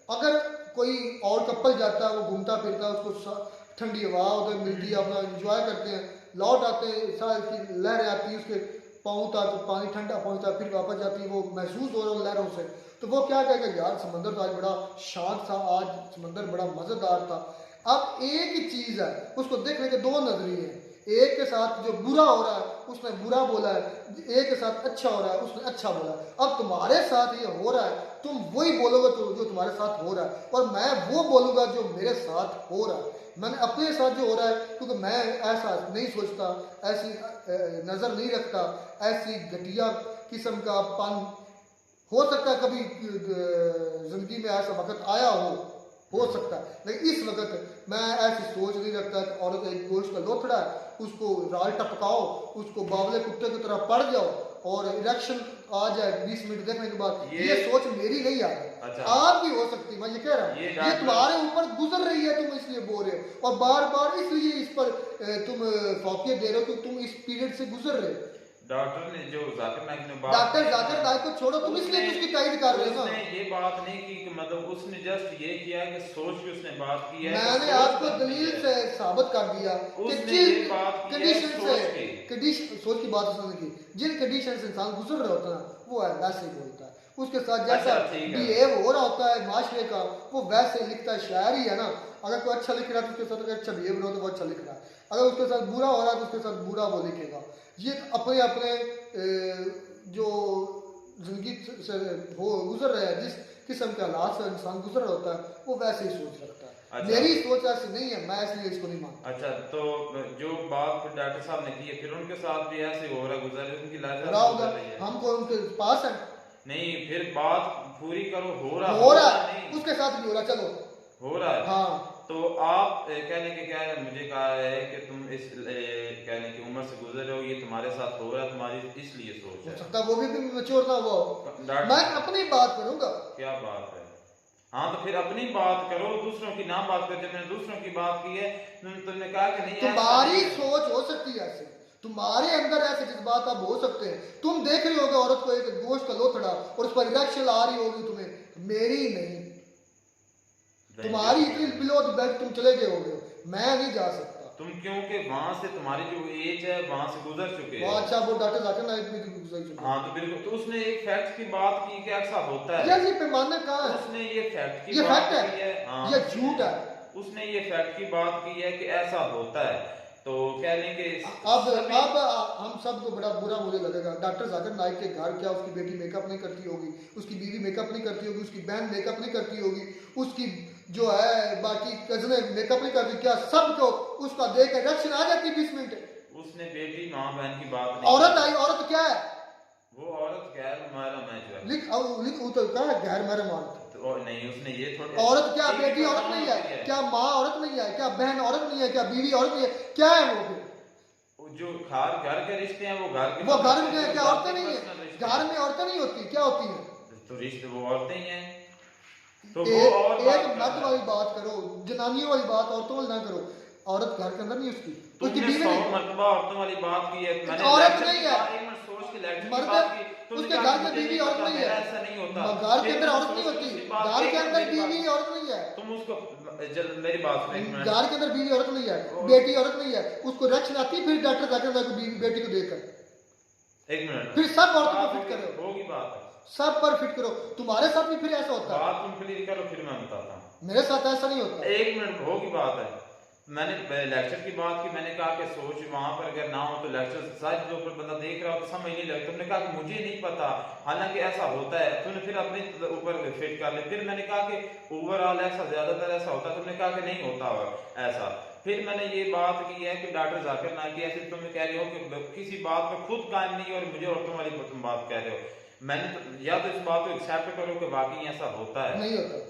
अगर कोई और कपल जाता है, वो घूमता फिरता है, उसको ठंडी हवा उधर मिलती है, अपना इंजॉय करते हैं, लौट आते हैं, साल की लहरें आती है, उसके पाँव तक पानी ठंडा पहुँचता है, फिर वापस जाती है, वो महसूस हो रहा है लहरों से, तो वो क्या कहेगा, यार समंदर तो आज बड़ा शांत था, आज समंदर बड़ा मज़ेदार था। अब एक ही चीज़ है, उसको देखने के 2 नजरिए हैं। एक के साथ जो बुरा हो रहा है उसने बुरा बोला है, एक के साथ अच्छा हो रहा है उसने अच्छा बोला है। अब तुम्हारे साथ ये हो रहा है, तुम वही बोलोगे तो जो तुम्हारे साथ हो रहा है, और मैं वो बोलूँगा जो मेरे साथ हो रहा है। मैंने अपने साथ जो हो रहा है, क्योंकि मैं ऐसा नहीं सोचता, ऐसी नज़र नहीं रखता, ऐसी घटिया किस्म का पन हो सकता है कभी जिंदगी में ऐसा वक्त आया हो सकता है, लेकिन इस वक्त मैं ऐसी सोच नहीं रखता कि औरत एक गोश्त का लोथड़ा है, उसको राल टपकाओ, उसको बावले कुत्ते की तरह पड़ जाओ और इलेक्शन आ जाए 20 मिनट देखने के बाद, ये ये सोच मेरी नहीं आ रही। अच्छा। आपकी हो सकती है, मैं ये कह रहा हूँ, ये ये तुम्हारे ऊपर गुजर रही है, तुम इसलिए बोल रहे हो और बार बार इसलिए इस पर तुम फौकियत दे रहे हो कि तुम इस पीरियड से गुजर रहे हो। डॉक्टर ने जो जाकिर नाइक ने बात डॉक्टर की जाकिर है, नाइक को छोड़ो, तुम इसलिए उसकी तारीफ कर रहे हो ना। उसने ये बात नहीं की कि मतलब उसने जस्ट ये किया कि सोच के उसने बात की है। मैंने सोच आपको बनती दलील है। से साबित कर दिया कि उसने ये जिन बात की है कंडीशन सोच से की। कंडीशन सोच की बात उसने की, जिन कंडीशन से इंसान गुजर रहा होता है ना, वो है वैसे ही बोलता है। उसके साथ जैसा अच्छा, ठीक है। बिहेव हो रहा होता है माशरे का, वो वैसे लिखता है। शायर ही है ना, अगर कोई अच्छा लिख रहा है तो उसके साथ अगर अच्छा बिहेव हो तो वो अच्छा लिख रहा है, अगर उसके साथ बुरा हो रहा है तो उसके साथ बुरा वो लिखेगा। ये अपने अपने जो जिंदगी से हो गुजर रहा है, जिस किस्म के हालात से इंसान गुजर रहा होता है, वो वैसे ही सोच रखता है। अच्छा। मेरी सोच ऐसी नहीं है, मैं इसलिए इसको नहीं मानता। अच्छा, तो जो बात फिर डॉक्टर साहब ने की है, फिर उनके साथ भी ऐसे हो रहा गुजर रही, उनकी लाजा रहा होगा, गुजर रही है। हमको उनके पास है, नहीं, फिर बात पूरी करो। हो रहा है, नहीं उसके साथ भी हो रहा, चलो हो रहा है। हाँ। तो आप कहने के क्या है, मुझे कहा है कि तुम इस कहने की उम्र से गुजर रहे हो, ये तुम्हारे साथ हो रहा है, तुम्हारी इसलिए सोच हो है। सकता है वो भी मैच्योर था वो। डॉक्टर- मैं अपनी बात करूंगा। क्या बात है? हाँ, तो फिर अपनी बात करो, दूसरों की ना बात करो। जब मैंने दूसरों की बात की है, तुमने कहा कि नहीं, तुम्हारी सोच हो सकती है ऐसे, तुम्हारे अंदर ऐसे जज्बात अब हो सकते हैं। तुम देख रहे होगे औरत को एक गोश्त का लोथड़ा और उस पर इरेक्शन आ रही होगी तुम्हें, मेरी नहीं, तुम्हारी इतनी बिलो द बेल्ट तुम चले गए होगे, मैं नहीं जा सकता। तुम क्योंकि वहां से तुम्हारी जो एज है वहां से गुजर चुके वो हो। अच्छा वो डॉक्टर जाकिर नाइक भी गुजर चुके हैं। हाँ, तो बिल्कुल। तो उसने एक फैक्ट की बात की कि ऐसा होता है। यार ये पैमाना कहाँ है? उसने ये फैक्ट की ये बात फैक्ट की है, हाँ। ये झूठ है। उसने ये फैक्ट की बात की है कि ऐसा होता है। तो कहने के अब हम सबको बड़ा बुरा मुझे लगेगा। डॉक्टर जाकिर नाइक के घर क्या उसकी बेटी मेकअप नहीं करती होगी, उसकी बीवी मेकअप नहीं करती होगी, उसकी बहन मेकअप नहीं करती होगी, उसकी जो है बाकी कजने मेकअप नहीं करती, क्या सबको उसका देख रिएक्शन आ जाती 20 मिनट। उसने बेटी माँ बहन की बात नहीं औरत की। आई, औरत क्या है? वो औरत गैर मारा मैच है। लिख तो क्या है, गैर मेरे औरत। तो नहीं, उसने ये थोड़ी औरत क्या बेटी औरत नहीं है? क्या माँ औरत नहीं है? क्या बहन औरत नहीं है? क्या बीवी औरत नहीं है? क्या है वो फिर? जो घर के रिश्ते हैं वो घर के वो घर में क्या औरतें नहीं है? घर में औरतें नहीं होती, क्या होती है? तो रिश्ते वो औरतें ही हैं। तो एक मर्द वाली बात करो, जनानियों वाली बात औरतों वाली ना करो। औरत घर के अंदर नहीं उसकी तुमने 100 नहीं, मर्तबा औरतों वाली बात की है। मैंने औरत लेक्चर नहीं की है। बात- एक मिनट सोच के लेक्चर की मर्द बात की। तुमने उसके कहा घर में मुझे बीवी नहीं औरत पता, नहीं मेरा है। ऐसा नहीं होता। घर के फिर अंदर औरत सोच नहीं के होती, उसकी बात- घर एक के मिनट अंदर मेरी बात- बीवी औरत नहीं है। तुम उसको मेरी बात सुनो एक मिनट। घर के अंदर बीवी औरत नहीं है, बेटी औरत नहीं है, उसको रिएक्शन आती है। फिर डॉक्टर जाकिर नाइक को बीवी बेटी को देखकर एक मिनट फिर सब औरतों को फिट करो, होगी बात है। सब पर फिट करो। तुम्हारे साथ भी फिर ऐसा होता है? बात तुम क्लियर करो, फिर मैं बताता हूँ। मेरे साथ ऐसा नहीं होता। एक मिनट, होगी बात है। मैंने लेक्चर की बात की, मैंने कहा कि सोच वहां पर अगर ना हो तो लेक्चर साइड के ऊपर बंदा देख रहा हो तो समझ नहीं लगता। तुमने कहा कि मुझे नहीं पता, हालांकि ऐसा होता है। तुमने फिर अपने ऊपर फिट कर ले। फिर मैंने कहा कि ओवरऑल ऐसा ज्यादातर ऐसा होता है। तुमने कहा कि नहीं होता ऐसा। फिर मैंने ये बात की है कि डॉक्टर जाकिर नाइक की ऐसे तुम कह रहे हो कि किसी बात पर खुद कायम नहीं और मुझे औरतों वाली तुम बात कह रहे हो। मैंने तो या तो इस बात को एक्सेप्ट करो कि वाकई ऐसा होता है। नहीं होता।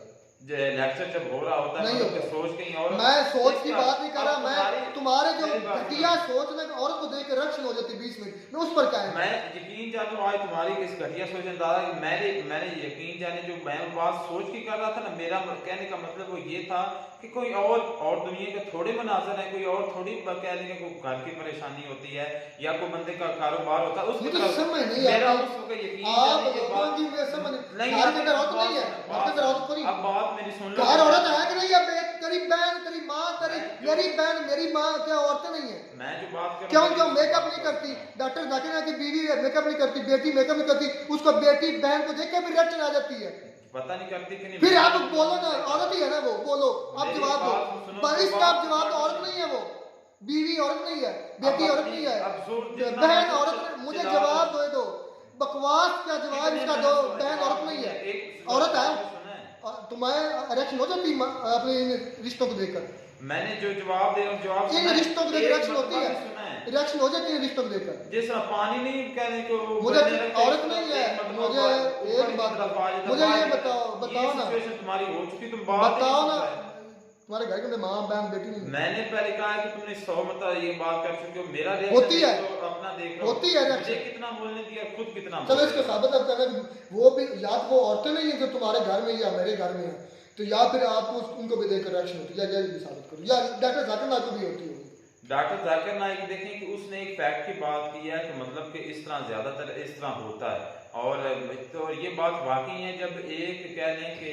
लेक्चर जब हो रहा होता है नहीं मतलब होता। कि सोच कहीं और। मैं सोच की बात नहीं कर रहा, अब मैं तुम्हारे जो मेरी बात घटिया सोच में औरत को देख कर रिएक्शन हो जाती 20 मिनट, मैं उस पर क्या है? मैं यकीन जानू आज तुम्हारी किस घटिया सोच में दादा, मैंने यकीन जाने जो मैं बात सोच की कर रहा था ना, मेरा कहने का मतलब वो ये था कि कोई और दुनिया के थोड़े मनाजर है, कोई और थोड़ी कहने का कोई घर की परेशानी होती है या कोई बंदे का कारोबार होता है, उसकी मुझे तरफ समझ नहीं मेरा आता। उस वक्त यकीन आप जाने के बाद लोगों की मुझे समझ नहीं घर के अंदर औरत नहीं है, घर के अंदर औरत को नहीं। अब बात मेरी सुन लो। घर औरत है कि नहीं है? तेरी बहन, तेरी माँ, तेरी मेरी बहन, मेरी माँ, क्या औरतें नहीं है? मैं जो बात कर क्यों क्यों मेकअप नहीं करती? डॉक्टर जाकिर नाइक की बीवी मेकअप नहीं करती, बेटी मेकअप नहीं करती, उसको बेटी बहन को देख के भी रिएक्शन आ जाती है। पता नहीं करती कि नहीं। फिर आप बोलो ना, औरत ही है ना वो, बोलो आप मेरी जवाब बात दो। सुनो, पर इसका आप जवाब दो, औरत नहीं है वो, बीवी औरत नहीं है, बेटी औरत नहीं है, बहन औरत। मुझे जवाब दो, बकवास क्या जवाब इसका दो। बहन औरत नहीं है, औरत है। तुम्हें रिएक्शन हो जाती अपने रिश्तों को देखकर? मैंने जो जवाब दे रहा हूँ जवाब इन रिश्तों को देख रिएक्शन होती है, सुना है। रिएक्शन हो जाती है रिश्तों को देखकर। जिस तरह पानी नहीं कहने को मुझे औरत नहीं है, मुझे एक बात मुझे ये बताओ ना, सिचुएशन तुम्हारी हो चुकी, तुम बात बताओ ना, तुम्हारे घर के अंदर माँ बहन बेटी नहीं है। मैंने पहले कहा है कि तुमने 100 मतलब ये बात कर चुके हो, मेरा reaction होती है। तो अपना देख लो, होती है reaction। मुझे कितना बोलने दिया, खुद कितना चलो बोल इसको रहे हो। साबित अब करना कि वो भी या तो वो औरतें नहीं है जो तुम्हारे घर में या मेरे घर में है, तो या फिर आपको उनको भी देखकर रिएक्शन होती है, या ये भी साबित करो, या डॉक्टर जाकिर नायक को भी होती होगी। डॉक्टर जाकिर नाइक देखें कि उसने एक फैक्ट की बात की है कि मतलब कि इस तरह ज्यादातर इस तरह होता है, और तो ये बात वाकई है। जब एक कह लें कि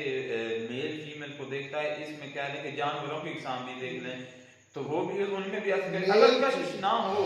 मेल फीमेल को देखता है, इसमें कह लें कि जानवरों की इकसाम भी देख लें तो वो भी उनमें भी ऐसे अगर कशिश ना हो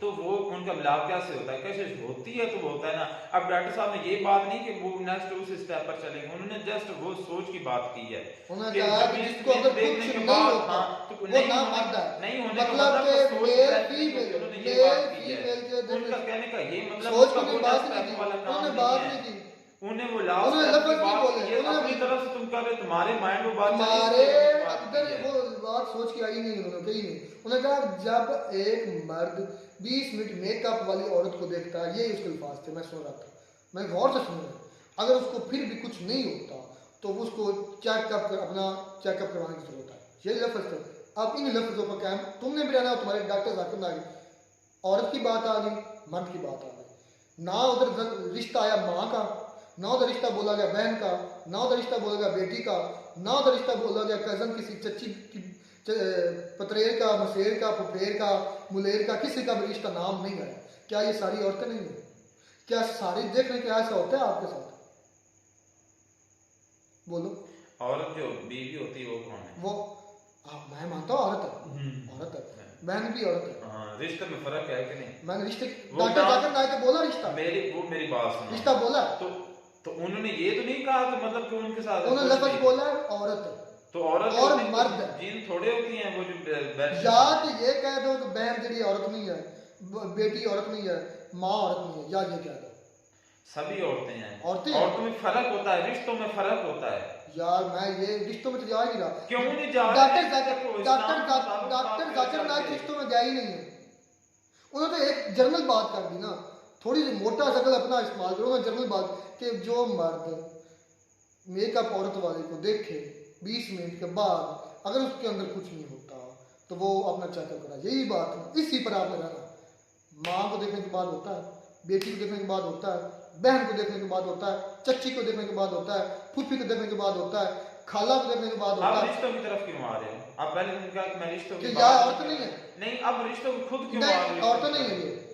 तो वो उनका मिलाप कैसे होता है, कशिश होती है तो वो होता है ना। अब डॉक्टर साहब ने ये बात नहीं कि वो नेक्स्ट उस स्टेप पर चलेंगे, उन्होंने जस्ट वो सोच की बात की है। उन्होंने कहा कि जिसको अगर कुछ नहीं होता वो ना मरता है, नहीं होने का मतलब मतलब कि सोच मेल रहती है, फीमेल उन्होंने ये बात की है। फीमेल के उनका कहने का ये मतलब सोच उसका की वो बात just नहीं step की, वाला काम उन्होंने नहीं बात है। नहीं की, उन्हें वो लास्ट उन्होंने step की लफ्ज़ नहीं बात बोले, की है, उन्होंने अपनी तरफ से तुम कर रहे हो, तुम्हारे माइंड में बात चली, हमारे इसलिए बात अंदर की है। वो बात सोच के आई नहीं, उन्होंने कही नहीं। उन्होंने कहा जब एक मर्द 20 मिनट मेकअप वाली औरत को देखता है, ये उसके अल्फाज थे, मैं सुन रहा था, मैं गौर से सुन रहा, अगर उसको फिर भी कुछ नहीं होता तो उसको चेकअप कर अपना चेकअप करवाने की जरूरत है, ये लफ्ज़ थे। अब इन लफ्ज़ों पर कायम तुमने भी रहना, तुम्हारे डॉक्टर जाकिर नायक, औरत की बात आ गई, मर्द की बात आ गई, ना उधर रिश्ता आया माँ का, ना उधर रिश्ता बोला गया बहन का, ना उधर रिश्ता बोला गया बेटी का, ना उधर रिश्ता बोला गया कजन किसी चच्ची की पतरेर का, मसेर का, फुफेर का, मुलेर का, किसी का भी रिश्ता नाम नहीं आया। क्या ये सारी औरतें नहीं है? क्या सारी देखने के ऐसा होता है आपके साथ? बोलो। औरत जो बीवी होती है वो कौन है? वो मैं मानता हूँ औरत है, औरत है, बहन भी औरत है। हाँ, रिश्ते में फर्क है कि नहीं? मैंने रिश्ते वो डॉक्टर काम- जाकिर नायक ने बोला रिश्ता, मेरी बात सुनो। रिश्ता बोला, तो उन्होंने ये तो नहीं कहा कि मतलब कि उनके साथ उन्होंने कुछ लफ्ज़ नहीं। बोला औरत है। तो औरत और होती है, मर्द है। जीन थोड़े होती हैं वो जो बेड या तो ये कह दो कि बहन तेरी औरत नहीं है, बेटी औरत नहीं है, माँ औरत नहीं है, या ये कह दो सभी औरतें हैं। औरतें औरतों में फर्क होता है, रिश्तों में फर्क होता है। यार मैं ये रिश्तों में तो जा ही नहीं रहा। क्यों नहीं जा रहे? डॉक्टर देखो, जाकिर इस्लाम के मुताबिक डॉक्टर बात जाकिर करते नायक हैं। रिश्तों में गया ही नहीं है। उन्होंने तो एक जनरल बात कर दी ना, थोड़ी सी मोटा शक्ल अपना इस्तेमाल करो ना, जनरल बात कि जो मर्द मेकअप औरत वाले को देखे 20 मिनट के बाद अगर उसके अंदर कुछ नहीं होता तो वो अपना चेकअप करा, यही बात है, इसी पर आपने रहना। माँ को देखने के बाद होता है, बेटी को देखने के बाद होता है, बहन को देखने के बाद होता है, चच्ची को देखने के बाद होता है, फूफी को देखने के बाद होता है, खाला को देखने के बाद होता आप है। रिश्तों की तरफ क्यों आ रहे हो? आप पहले तुमने कहा कि मैं रिश्तों की कि बात यार औरत नहीं है, नहीं, अब रिश्तों की खुद क्यों आ नहीं रहे हो? औरतें नहीं है, ये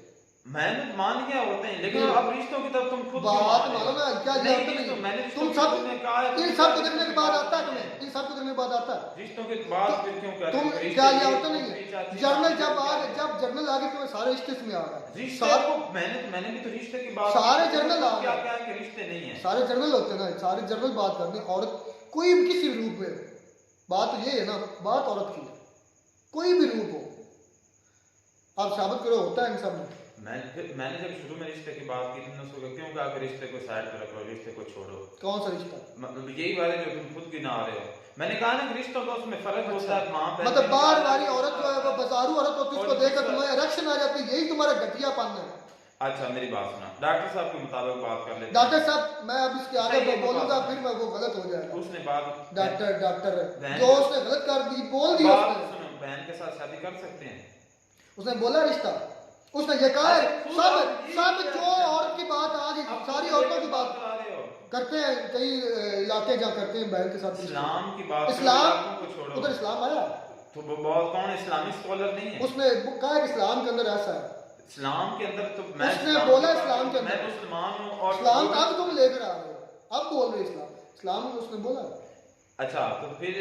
मैंने मान लिया होते हैं, लेकिन नहीं। अब रिश्तों की तरफ तुम खुद क्यों आ बात रहे हो? मानो ना, क्या नहीं, औरतें नहीं रिश्तों- मैंने है? रिश्तों तुम की सब तुमने कहा है, इन सब को देखने के बाद आता है तुम्हें, इन सब को देखने के बाद आता है रिश्तों के बाद फिर क्यों कर रहे तुम हो? रिश्ते क्या ये की औरतें नहीं फूफी, है? चाची, जर्नल मामी, जब क्या आ है? जब जर्नल आ गए तुम्हें सारे रिश्ते इसमें आ गए, रिश्ते को मैंने भी तो रिश्ते की बात सारे की। जर्नल आ क्या गए। क्या है कि रिश्ते नहीं है? सारे जर्नल होते हैं ना, सारे जर्नल बात करते हैं औरत कोई भी किसी भी रूप में, बात तो ये है ना, बात औरत की है, कोई भी रूप हो आप साबित करो होता है इन सब में। मैंने जब शुरू में रिश्ते की बात की तुमने उसको क्यों कहा कि रिश्ते को साइड पर रखो, रिश्ते को छोड़ो? कौन सा रिश्ता? मतलब यही बात है जो तुम खुद गिना रहे हो। मैंने कहा ना कि रिश्तों का उसमें फर्क होता है। माँ बहन मतलब में बार निकालना बारी औरत जो है वो बाजारू औरत होती है, उसको और देखकर दूसरा- तुम्हें इरेक्शन आ जाती है, यही तुम्हारा घटियापन है। अच्छा मेरी बात सुना, डॉक्टर साहब के मुताबिक बात कर लेते हैं। डॉक्टर साहब मैं अब इसके आगे सही है, बोलूंगा बात। फिर मैं वो गलत हो जाएगा। उसने बात डॉक्टर बहन- जो उसने गलत कर दी बोल दिया बात उसने, सुनो, बहन के साथ शादी कर सकते हैं? उसने बोला रिश्ता, उसने ये कहा है अरे, सब जो औरत की बात आज अब सारी तुम औरतों की ये बात करा रहे हो। करते हैं, कई इलाके जहाँ करते हैं बहन के साथ रिश्ता। इस्लाम की बात करो, इस्लाम इलाकों को छोड़ो। उधर इस्लाम आया, तो वो बहुत कौन इस्लामी स्कॉलर नहीं है? उसने कहा है कि इस्लाम के अंदर ऐसा है, इस्लाम के अंदर तो मैं उसने इस्लाम बोला की बात- इस्लाम के अंदर। मैं मुसलमान हूँ और इस्लाम अब तुम लेकर आ रहे हो, अब बोल रहे हो इस्लाम में उसने बोला, अच्छा तो फिर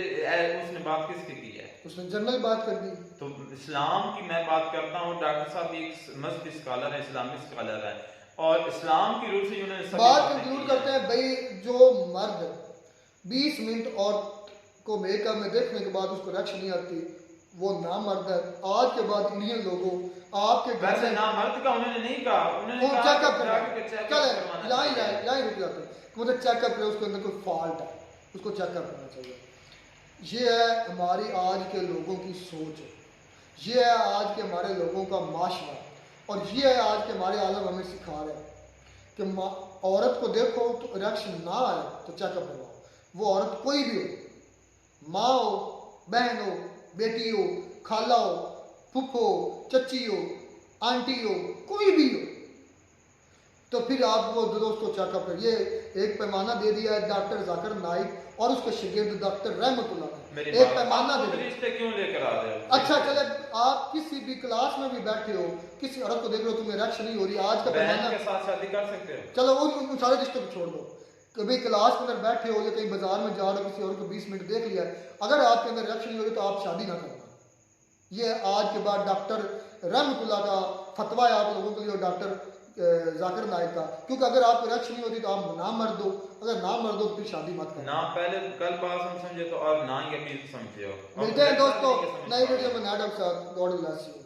उसने बात किसकी की है? उसने जनरल बात कर दी। तो इस्लाम की मैं बात करता हूँ, डॉक्टर साहब एक मस्जिद स्कॉलर है, इस्लामिक स्कॉलर है, और इस्लाम की रूल से उन्होंने सभी बात बातें कंक्लूड की करते हैं भाई, जो मर्द 20 मिनट औरत को मेकअप में देखने के बाद उसको रक्ष नहीं आती वो ना मर्द है। आज के बाद इंडियन लोगों आपके घर वैसे में ना मर्द का उन्होंने नहीं कहा, उन्होंने कहा चेकअप कि करा, जाके चेकअप चले करवाना यहाँ चाहिए। रुक जाते हैं, मतलब चेकअप करे उसके अंदर कोई फॉल्ट है, उसको चेकअप करना चाहिए। ये है हमारी आज के लोगों की सोच, ये है आज के हमारे लोगों का माशरा, और ये है आज के हमारे आलम हमें सिखा रहे हैं कि औरत को देखो तो रिएक्शन ना आए तो चेकअप करवाओ। वो औरत कोई भी हो, माँ हो, बहन हो, बेटी हो, खाला हो, फुफ्फो, चच्ची हो, आंटी हो, कोई भी हो, तो फिर आप वो दोस्तों चेकअप कर। ये एक पैमाना दे दिया है डॉक्टर जाकिर नाइक और उसके शागिर्द डॉक्टर रहमतुल्लाह ने, एक पैमाना दे दिया। रिश्ते क्यों लेकर आ रहे हो? अच्छा चले, आप किसी भी क्लास में भी बैठे हो, किसी औरत को देख रहे हो, तुम्हें इरेक्शन नहीं हो रही, आज का पैमाना के साथ शादी कर सकते हो? चलो उन सारे रिश्तों को छोड़ दो। कभी क्लास के अंदर बैठे हो या कहीं बाजार में जा रहे हो, किसी और को 20 मिनट देख लिया, अगर आपके अंदर इरेक्शन नहीं हो रही तो आप शादी ना करना। ये आज के बाद डॉक्टर रहमतुल्लाह का फतवा है आप लोगों के लिए और डॉक्टर जाकिर नाइक का, क्योंकि अगर आपको इरेक्शन नहीं होती तो आप ना मर दो, अगर ना मर दो तो फिर शादी मत करना। ना पहले कल बात हम समझे तो और ना ही अभी समझे हो। मिलते हैं दोस्तों नई वीडियो में। God bless you.